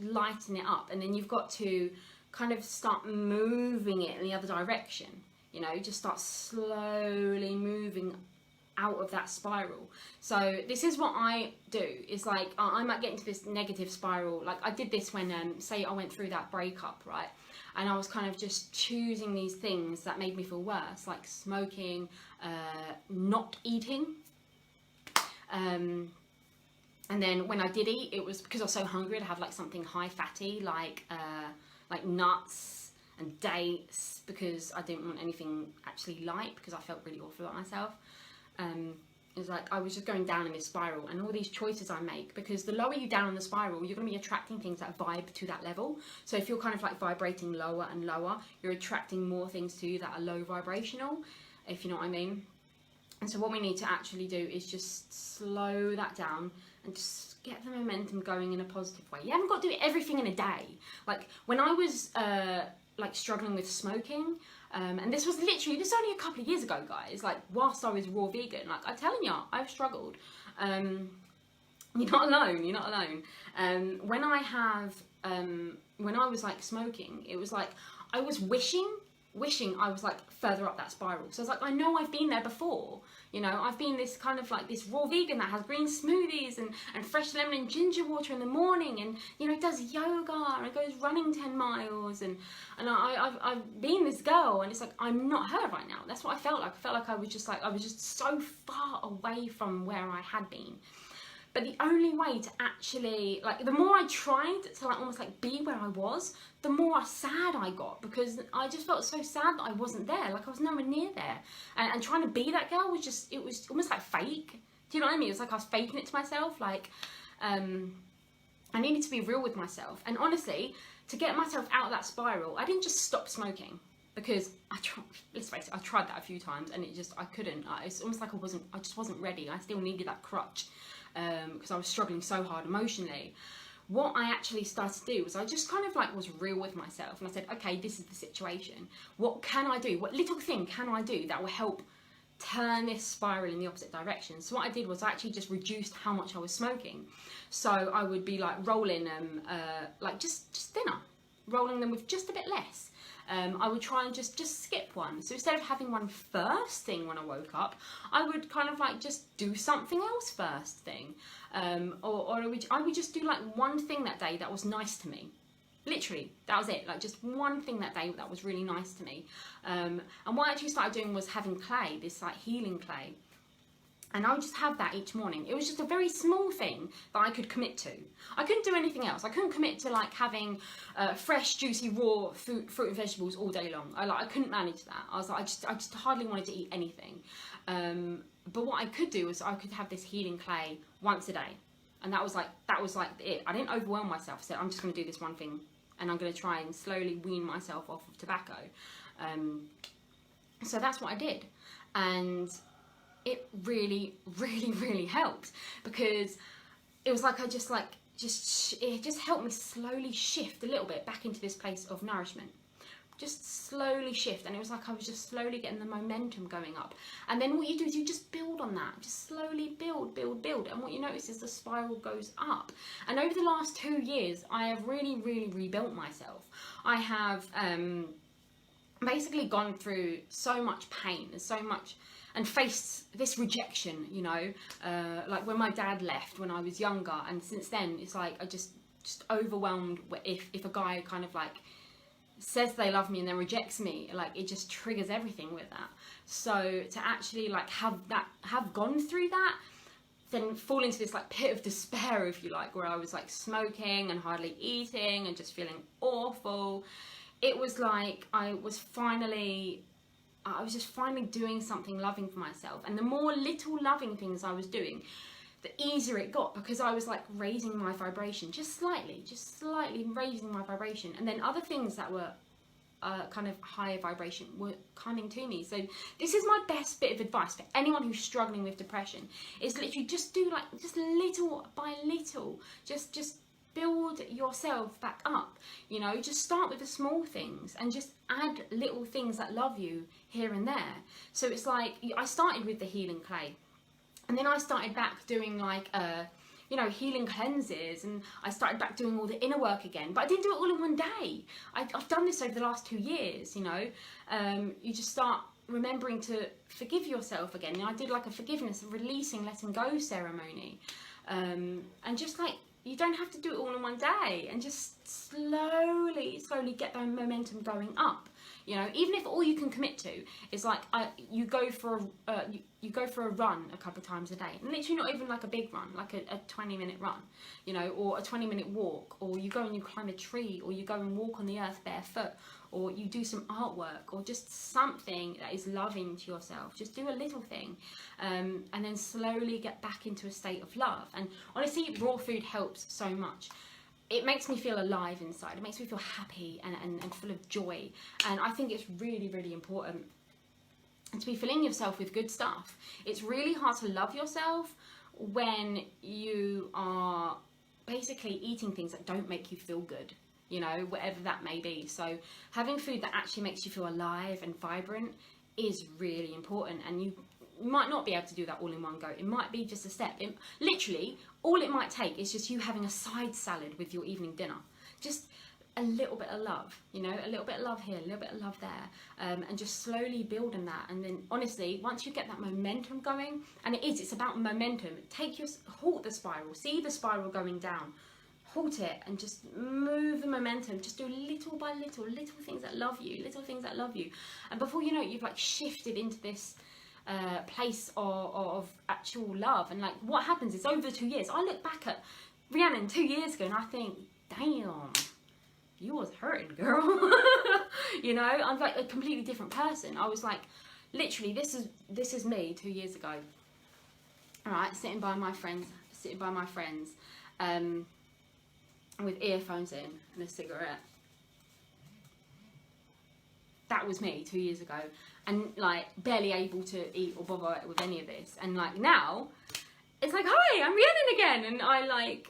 [SPEAKER 1] lighten it up, and then you've got to kind of start moving it in the other direction, you know. Just start slowly moving out of that spiral. So this is what I do, is like I might get into this negative spiral. Like I did this when say I went through that breakup, right, and I was kind of just choosing these things that made me feel worse, like smoking, not eating, and then when I did eat, it was because I was so hungry. I'd have like something high fatty, like nuts and dates, because I didn't want anything actually light, because I felt really awful about myself. It was like I was just going down in this spiral, and all these choices I make, because the lower you down in the spiral, you're going to be attracting things that vibe to that level. So if you're kind of like vibrating lower and lower, you're attracting more things to you that are low vibrational, if you know what I mean. And so what we need to actually do is just slow that down and just get the momentum going in a positive way. You haven't got to do everything in a day. Like when I was like struggling with smoking, and this was only a couple of years ago, guys, like whilst I was raw vegan, like I'm telling you, I've struggled. You're not alone. When I was like smoking, it was like I was wishing I was like further up that spiral. So I was like, I know I've been there before. You know, I've been this kind of like this raw vegan that has green smoothies and fresh lemon and ginger water in the morning, and you know, does yoga and goes running 10 miles, and I've been this girl, and it's like I'm not her right now. That's what I felt like. I felt like I was just so far away from where I had been. But the only way to actually, like, the more I tried to like almost like be where I was, the more sad I got, because I just felt so sad that I wasn't there. Like I was nowhere near there. And trying to be that girl was just, it was almost like fake. Do you know what I mean? It was like I was faking it to myself. Like, I needed to be real with myself. And honestly, to get myself out of that spiral, I didn't just stop smoking. Because let's face it, I tried that a few times, and I couldn't. It's almost like I just wasn't ready. I still needed that crutch. Because I was struggling so hard emotionally. What I actually started to do was I just kind of like was real with myself, and I said, okay, this is the situation. What can I do? What little thing can I do that will help turn this spiral in the opposite direction? So what I did was I actually just reduced how much I was smoking. So I would be like rolling like just dinner, rolling them with just a bit less. I would try and just skip one. So instead of having one first thing when I woke up, I would kind of like just do something else first thing. Or I would just do like one thing that day that was nice to me. Literally, that was it. Like just one thing that day that was really nice to me. And what I actually started doing was having clay, this like healing clay. And I would just have that each morning. It was just a very small thing that I could commit to. I couldn't do anything else. I couldn't commit to like having fresh, juicy, raw fruit and vegetables all day long. I couldn't manage that. I was like, I just hardly wanted to eat anything. But what I could do was I could have this healing clay once a day, and that was like it. I didn't overwhelm myself. I said, I'm just going to do this one thing, and I'm going to try and slowly wean myself off of tobacco. So that's what I did, and it really, really, really helped, because it was like it just helped me slowly shift a little bit back into this place of nourishment. Just slowly shift, and it was like I was just slowly getting the momentum going up. And then what you do is you just build on that, just slowly build, and what you notice is the spiral goes up. And over the last 2 years, I have really, really rebuilt myself. I have basically gone through so much pain and so much, and faced this rejection, you know, like when my dad left when I was younger, and since then it's like I just overwhelmed if a guy kind of like says they love me and then rejects me, like it just triggers everything with that. So to actually like have gone through that, then fall into this like pit of despair, if you like, where I was like smoking and hardly eating and just feeling awful. It was like I was just finally doing something loving for myself. And the more little loving things I was doing, the easier it got, because I was like raising my vibration just slightly raising my vibration. And then other things that were kind of higher vibration were coming to me. So this is my best bit of advice for anyone who's struggling with depression, is literally just do like just little by little, just build yourself back up, you know. Just start with the small things and just add little things that love you here and there. So it's like I started with the healing clay, and then I started back doing like you know, healing cleanses, and I started back doing all the inner work again, but I didn't do it all in one day. I've done this over the last 2 years, you know. You just start remembering to forgive yourself again. And I did like a forgiveness, releasing, letting go ceremony, and just like, you don't have to do it all in one day, and just slowly get that momentum going up. You know, even if all you can commit to is like you go for a run a couple of times a day, and literally not even like a big run, like a 20-minute run, you know, or a 20-minute walk, or you go and you climb a tree, or you go and walk on the earth barefoot, or you do some artwork, or just something that is loving to yourself. Just do a little thing, and then slowly get back into a state of love. And honestly, raw food helps so much. It makes me feel alive inside. It makes me feel happy and full of joy. And I think it's really, really important to be filling yourself with good stuff. It's really hard to love yourself when you are basically eating things that don't make you feel good, you know, whatever that may be. So having food that actually makes you feel alive and vibrant is really important. And you might not be able to do that all in one go. It might be just a step. Literally, all it might take is just you having a side salad with your evening dinner. Just a little bit of love, you know, a little bit of love here, a little bit of love there, and just slowly building that. And then honestly, once you get that momentum going, and it's about momentum, halt the spiral, see the spiral going down, halt it, and just move the momentum. Just do little by little things that love you, and before you know it, you've like shifted into this place of actual love. And like, what happens is, over 2 years, I look back at Rhiannon 2 years ago and I think, damn, you was hurting, girl. You know, I'm like a completely different person. I was like, literally, this is me 2 years ago. All right, sitting by my friends, with earphones in and a cigarette. That was me 2 years ago, and like barely able to eat or bother with any of this. And like now, it's like, hi, I'm Rhiannon again, and I like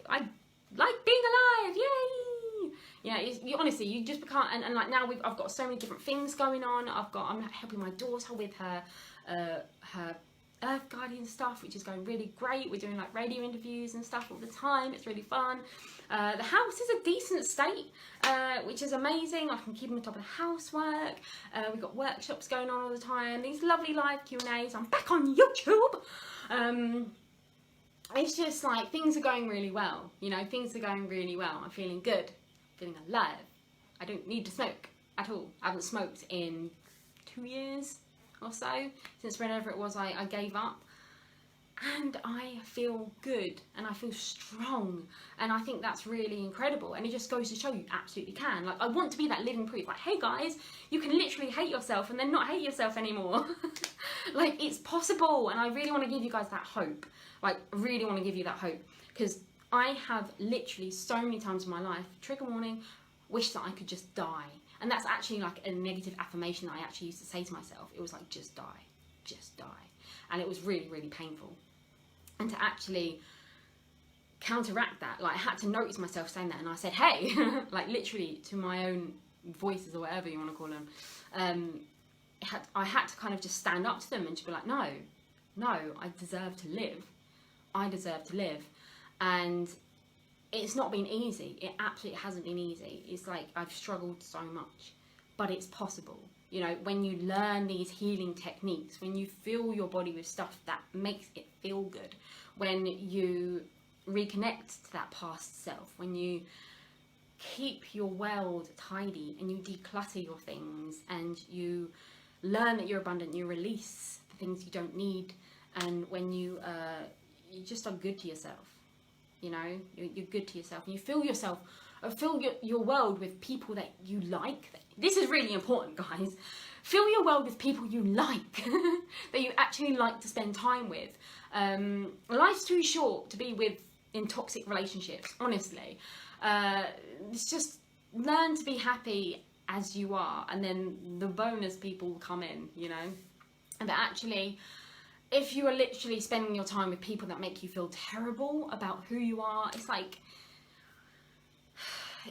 [SPEAKER 1] being alive, yay! Yeah, honestly, you just become, and like now I've got so many different things going on. I'm helping my daughter with her Earth Guardian stuff, which is going really great. We're doing like radio interviews and stuff all the time. It's really fun. The house is a decent state, which is amazing. I can keep on top of the housework. We've got workshops going on all the time. These lovely live Q&As. I'm back on YouTube. It's just like, things are going really well. You know, things are going really well. I'm feeling good, feeling alive. I don't need to smoke at all. I haven't smoked in 2 years or so, since whenever it was I gave up. And I feel good, and I feel strong, and I think that's really incredible. And it just goes to show you absolutely can. Like, I want to be that living proof. Like, hey guys, you can literally hate yourself and then not hate yourself anymore. Like, it's possible. And I really want to give you guys that hope. Like, really want to give you that hope, because I have literally so many times in my life, trigger warning, wish that I could just die. And that's actually like a negative affirmation that I actually used to say to myself. It was like, just die, just die. And it was really, really painful. And to actually counteract that, like, I had to notice myself saying that, and I said, hey, like literally to my own voices, or whatever you want to call them. I had to kind of just stand up to them and just be like, no, I deserve to live. I deserve to live. And it's not been easy. It absolutely hasn't been easy. It's like, I've struggled so much, but it's possible. You know, when you learn these healing techniques, when you fill your body with stuff that makes it feel good, when you reconnect to that past self, when you keep your world tidy and you declutter your things and you learn that you're abundant, you release the things you don't need, and when you just are good to yourself, you know, you're good to yourself, and you fill yourself, fill your world with people that you like. This is really important, guys. Fill your world with people you like, that you actually like to spend time with. Life's too short to be in toxic relationships, honestly. It's just learn to be happy as you are, and then the bonus people come in, you know. And that actually, if you are literally spending your time with people that make you feel terrible about who you are, it's like,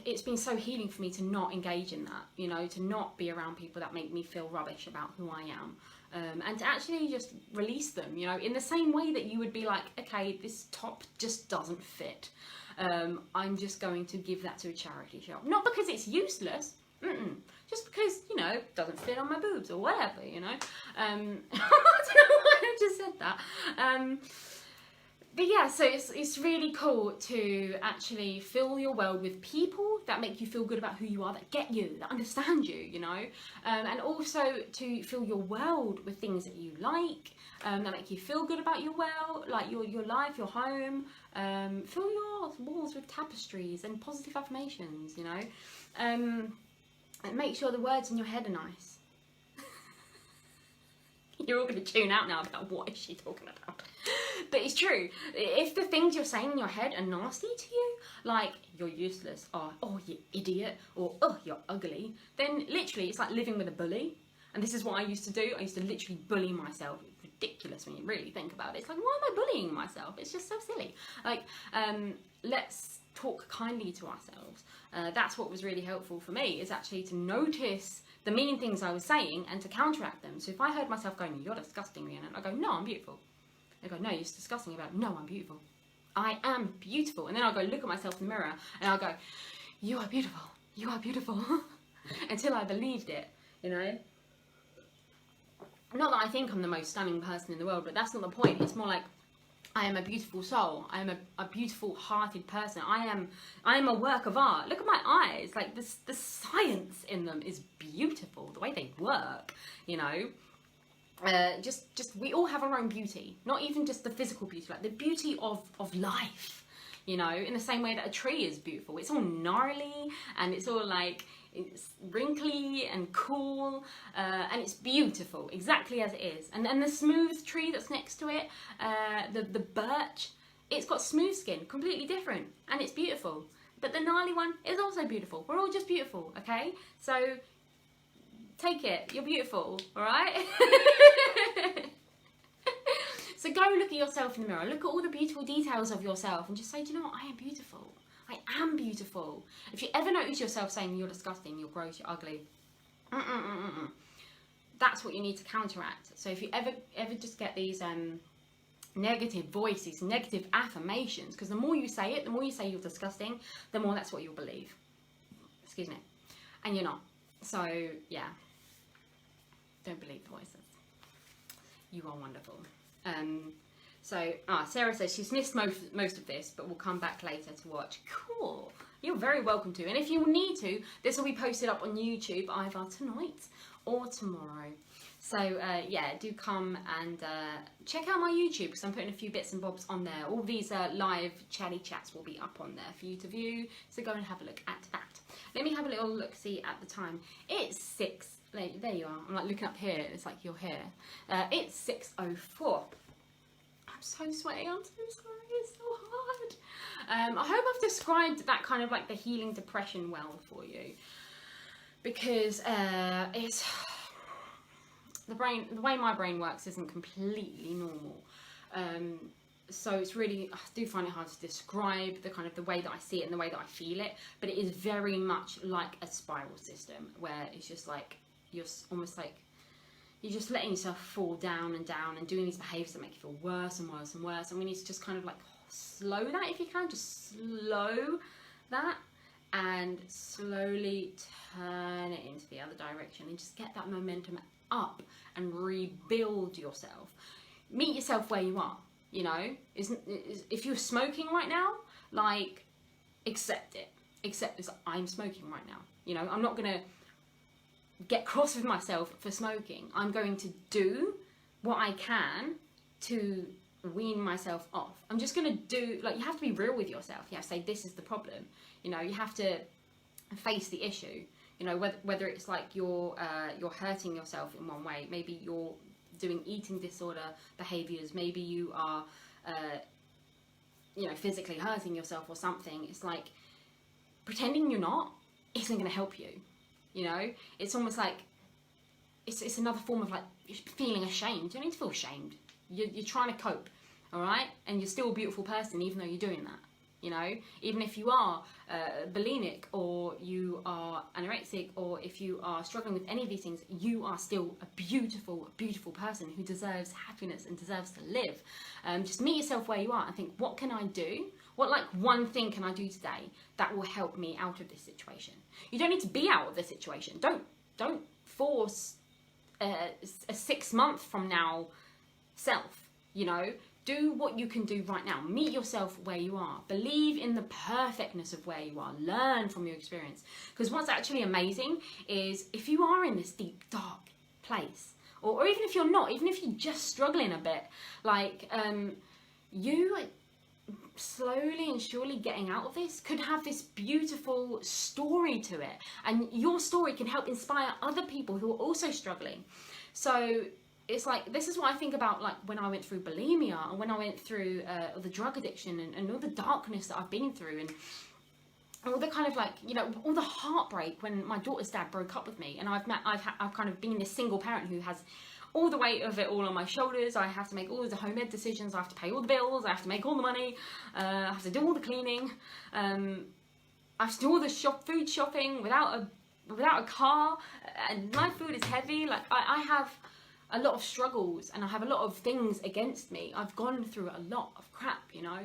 [SPEAKER 1] it's been so healing for me to not engage in that, you know, to not be around people that make me feel rubbish about who I am. And to actually just release them, you know, in the same way that you would be like, okay, this top just doesn't fit. I'm just going to give that to a charity shop. Not because it's useless, just because, you know, it doesn't fit on my boobs or whatever, you know. I don't know why I just said that. But yeah, so it's really cool to actually fill your world with people that make you feel good about who you are, that get you, that understand you, you know. And also to fill your world with things that you like, that make you feel good about your world, like your life, your home. Fill your walls with tapestries and positive affirmations, you know. And make sure the words in your head are nice. You're all going to tune out now about what is she talking about. But it's true. If the things you're saying in your head are nasty to you, like you're useless, or oh you idiot, or oh you're ugly, then literally it's like living with a bully. And this is what I used to do. I used to literally bully myself. It's ridiculous when you really think about it. It's like, why am I bullying myself? It's just so silly. Like, let's talk kindly to ourselves. That's what was really helpful for me, is actually to notice the mean things I was saying and to counteract them. So if I heard myself going, you're disgusting, Rhiannon, I go, no, I'm beautiful. I go, no, you're disgusting. About, no, I'm beautiful. I am beautiful. And then I'll go look at myself in the mirror and I'll go, you are beautiful. You are beautiful. Until I believed it, you know. Not that I think I'm the most stunning person in the world, but that's not the point. It's more like, I am a beautiful soul. I am a beautiful hearted person. I am a work of art. Look at my eyes. Like the science in them is beautiful. The way they work, you know. Just we all have our own beauty. Not even just the physical beauty, like the beauty of life. You know, in the same way that a tree is beautiful. It's all gnarly and it's all like, it's wrinkly and cool, and it's beautiful, exactly as it is. And then the smooth tree that's next to it, the birch, it's got smooth skin, completely different, and it's beautiful. But the gnarly one is also beautiful. We're all just beautiful, okay? So take it, you're beautiful, all right? So go look at yourself in the mirror, look at all the beautiful details of yourself and just say, do you know what, I am beautiful. I am beautiful. If you ever notice yourself saying you're disgusting, you're gross, you're ugly, that's what you need to counteract. So if you ever just get these negative voices, negative affirmations, because the more you say it, the more you say you're disgusting, the more that's what you'll believe. Excuse me. And you're not. So yeah, don't believe the voices. You are wonderful. So, Sarah says she's missed most of this, but we'll come back later to watch. Cool. You're very welcome to. And if you need to, this will be posted up on YouTube either tonight or tomorrow. So, yeah, do come and check out my YouTube, because I'm putting a few bits and bobs on there. All these live chatty chats will be up on there for you to view. So go and have a look at that. Let me have a little look-see at the time. It's 6. There you are. I'm like looking up here. It's like you're here. It's 6:04. I'm so sweaty. I'm so sorry. It's so hard. I hope I've described that kind of like the healing depression well for you, because it's the way my brain works isn't completely normal. So it's really, I do find it hard to describe the way that I see it and the way that I feel it, but it is very much like a spiral system where it's just like you're almost like you're just letting yourself fall down and down and doing these behaviours that make you feel worse and worse and worse. And we need to just kind of like slow that if you can, just slow that and slowly turn it into the other direction and just get that momentum up and rebuild yourself. Meet yourself where you are, you know. If you're smoking right now, like, accept it. accept this. I'm smoking right now. You know, I'm not going to get cross with myself for smoking. I'm going to do what I can to wean myself off. I'm just going to do, like, you have to be real with yourself. You have to say, this is the problem. You know, you have to face the issue. You know, whether it's like you're hurting yourself in one way. Maybe you're doing eating disorder behaviors. Maybe you are, you know, physically hurting yourself or something. It's like pretending you're not isn't going to help you. You know, it's almost like it's another form of like feeling ashamed. You don't need to feel ashamed. You're trying to cope, all right? And you're still a beautiful person even though you're doing that. You know, even if you are bulimic or you are anorexic or if you are struggling with any of these things, you are still a beautiful, beautiful person who deserves happiness and deserves to live. Just meet yourself where you are and think, what can I do? What like one thing can I do today that will help me out of this situation? You don't need to be out of the situation. Don't force a 6 month from now self, you know. Do what you can do right now. Meet yourself where you are. Believe in the perfectness of where you are. Learn from your experience. Because what's actually amazing is if you are in this deep, dark place, or even if you're not, even if you're just struggling a bit, like you slowly and surely getting out of this could have this beautiful story to it. And your story can help inspire other people who are also struggling. So it's like, this is what I think about, like when I went through bulimia and when I went through the drug addiction and all the darkness that I've been through and all the kind of like, you know, all the heartbreak when my daughter's dad broke up with me, and I've kind of been this single parent who has all the weight of it all on my shoulders. I have to make all the home ed decisions. I have to pay all the bills. I have to make all the money. I have to do all the cleaning. I have to do all the food shopping without a car, and my food is heavy. Like I have a lot of struggles and I have a lot of things against me. I've gone through a lot of crap, you know.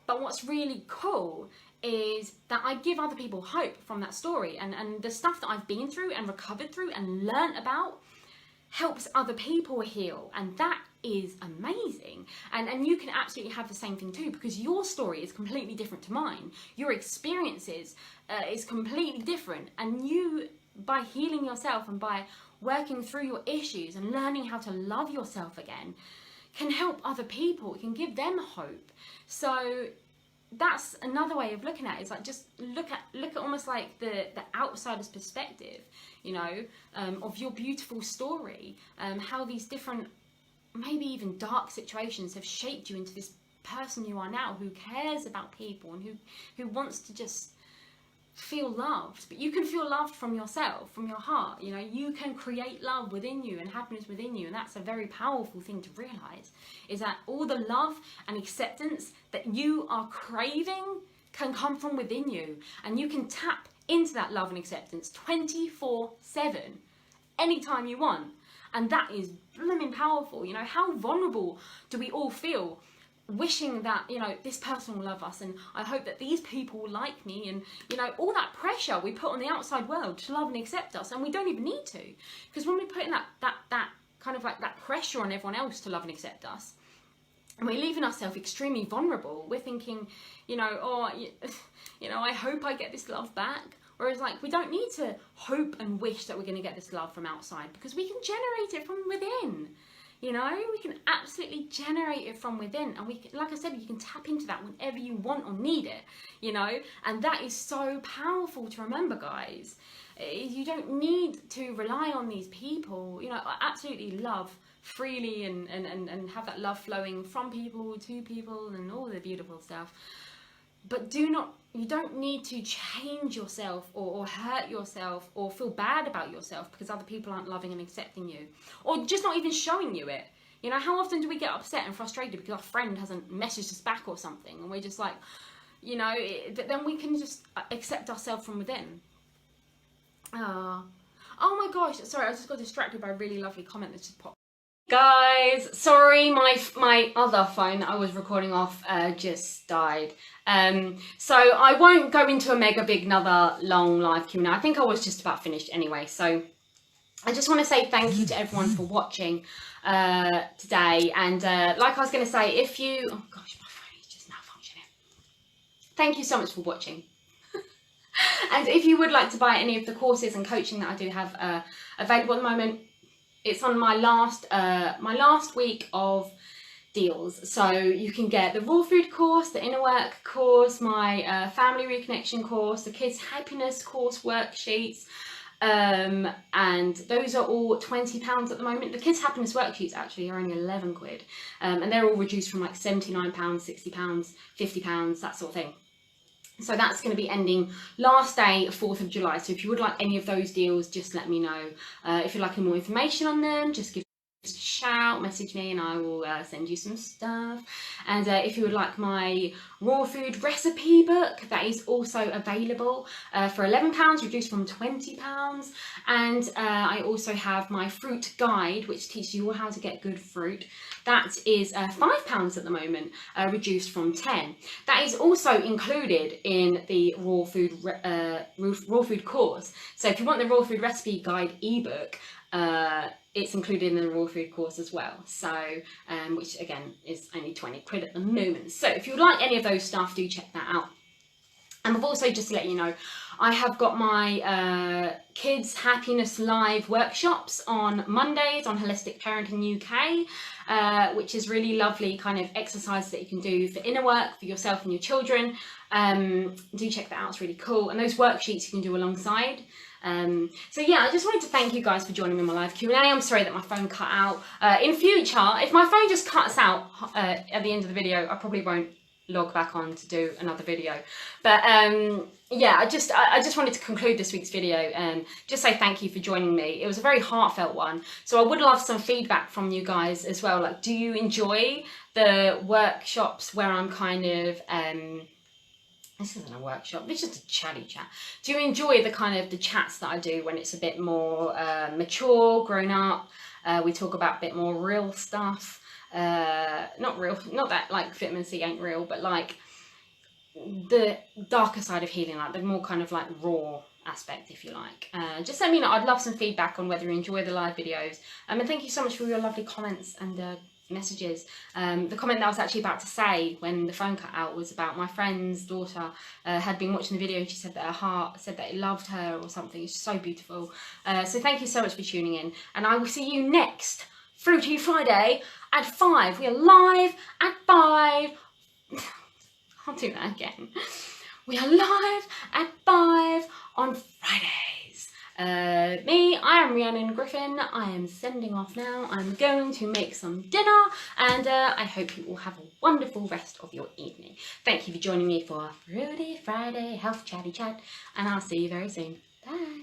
[SPEAKER 1] But what's really cool is that I give other people hope from that story, and the stuff that I've been through and recovered through and learnt about helps other people heal, and that is amazing. And you can absolutely have the same thing too, because your story is completely different to mine. Your experiences is completely different, and you, by healing yourself and by working through your issues and learning how to love yourself again, can help other people. It can give them hope. So that's another way of looking at it. It's like, just look at almost like the outsider's perspective, you know, of your beautiful story, how these different, maybe even dark situations have shaped you into this person you are now, who cares about people and who wants to just feel loved. But you can feel loved from yourself, from your heart. You know, you can create love within you and happiness within you, and that's a very powerful thing to realize, is that all the love and acceptance that you are craving can come from within you, and you can tap into that love and acceptance 24/7 anytime you want. And that is blooming powerful. You know, how vulnerable do we all feel, wishing that, you know, this person will love us, and I hope that these people will like me, and, you know, all that pressure we put on the outside world to love and accept us, and we don't even need to, because when we put in that kind of like that pressure on everyone else to love and accept us, and we're leaving ourselves extremely vulnerable, we're thinking, you know, oh, you know, I hope I get this love back. Whereas, like, we don't need to hope and wish that we're going to get this love from outside, because we can generate it from within. You know, we can absolutely generate it from within, and we can, like I said, you can tap into that whenever you want or need it, you know, and that is so powerful to remember, guys. You don't need to rely on these people. You know, I absolutely love freely and have that love flowing from people to people and all the beautiful stuff. But you don't need to change yourself or hurt yourself or feel bad about yourself because other people aren't loving and accepting you, or just not even showing you it. You know, how often do we get upset and frustrated because our friend hasn't messaged us back or something, and we're just like, you know, then we can just accept ourselves from within. Oh my gosh, sorry, I just got distracted by a really lovely comment that just popped. Guys, sorry, my other phone that I was recording off just died. So I won't go into a mega big another long live Q&A. I think I was just about finished anyway. So I just want to say thank you to everyone for watching today. And like I was going to say, if you... Oh gosh, my phone is just malfunctioning. Thank you so much for watching. And if you would like to buy any of the courses and coaching that I do have available at the moment, it's on my last week of deals. So you can get the raw food course, the inner work course, my family reconnection course, the kids happiness course worksheets, and those are all £20 at the moment. The kids happiness worksheets actually are only 11 quid, and they're all reduced from like £79, £60, £50, that sort of thing. So that's going to be ending last day, 4th of July. So if you would like any of those deals, just let me know. If you'd like any more information on them, just give a shout, message me, and I will send you some stuff. And if you would like my raw food recipe book, that is also available for £11, reduced from £20. And I also have my fruit guide, which teaches you all how to get good fruit. That is £5 at the moment, reduced from £10. That is also included in the raw food course. So if you want the raw food recipe guide ebook, it's included in the raw food course as well. So, which again is only 20 quid at the moment. So if you would like any of those stuff, do check that out. And I've also, just to let you know, I have got my Kids Happiness Live workshops on Mondays on Holistic Parenting UK, which is really lovely kind of exercise that you can do for inner work, for yourself and your children. Do check that out, it's really cool. And those worksheets you can do alongside. So yeah, I just wanted to thank you guys for joining me in my live Q&A. I'm sorry that my phone cut out. In future, if my phone just cuts out at the end of the video, I probably won't log back on to do another video. But yeah, I just wanted to conclude this week's video and just say thank you for joining me. It was a very heartfelt one, so I would love some feedback from you guys as well. Like, do you enjoy the workshops where I'm kind of this isn't a workshop, it's just a chatty chat. Do you enjoy the kind of the chats that I do when it's a bit more mature, grown up? We talk about a bit more real stuff. Not that like vitamin C ain't real, but like the darker side of healing, like the more kind of like raw aspect, if you like. Just let me know. I'd love some feedback on whether you enjoy the live videos. And thank you so much for your lovely comments and messages. The comment that I was actually about to say when the phone cut out was about my friend's daughter had been watching the video, and she said that her heart said that it loved her or something. It's so beautiful. So thank you so much for tuning in, and I will see you next Fruity Friday at 5. We are live at 5. I'll do that again. We are live at 5 on Fridays. I am Rhiannon Griffin. I am sending off now. I'm going to make some dinner, and I hope you all have a wonderful rest of your evening. Thank you for joining me for Fruity Friday Health Chatty Chat, and I'll see you very soon. Bye.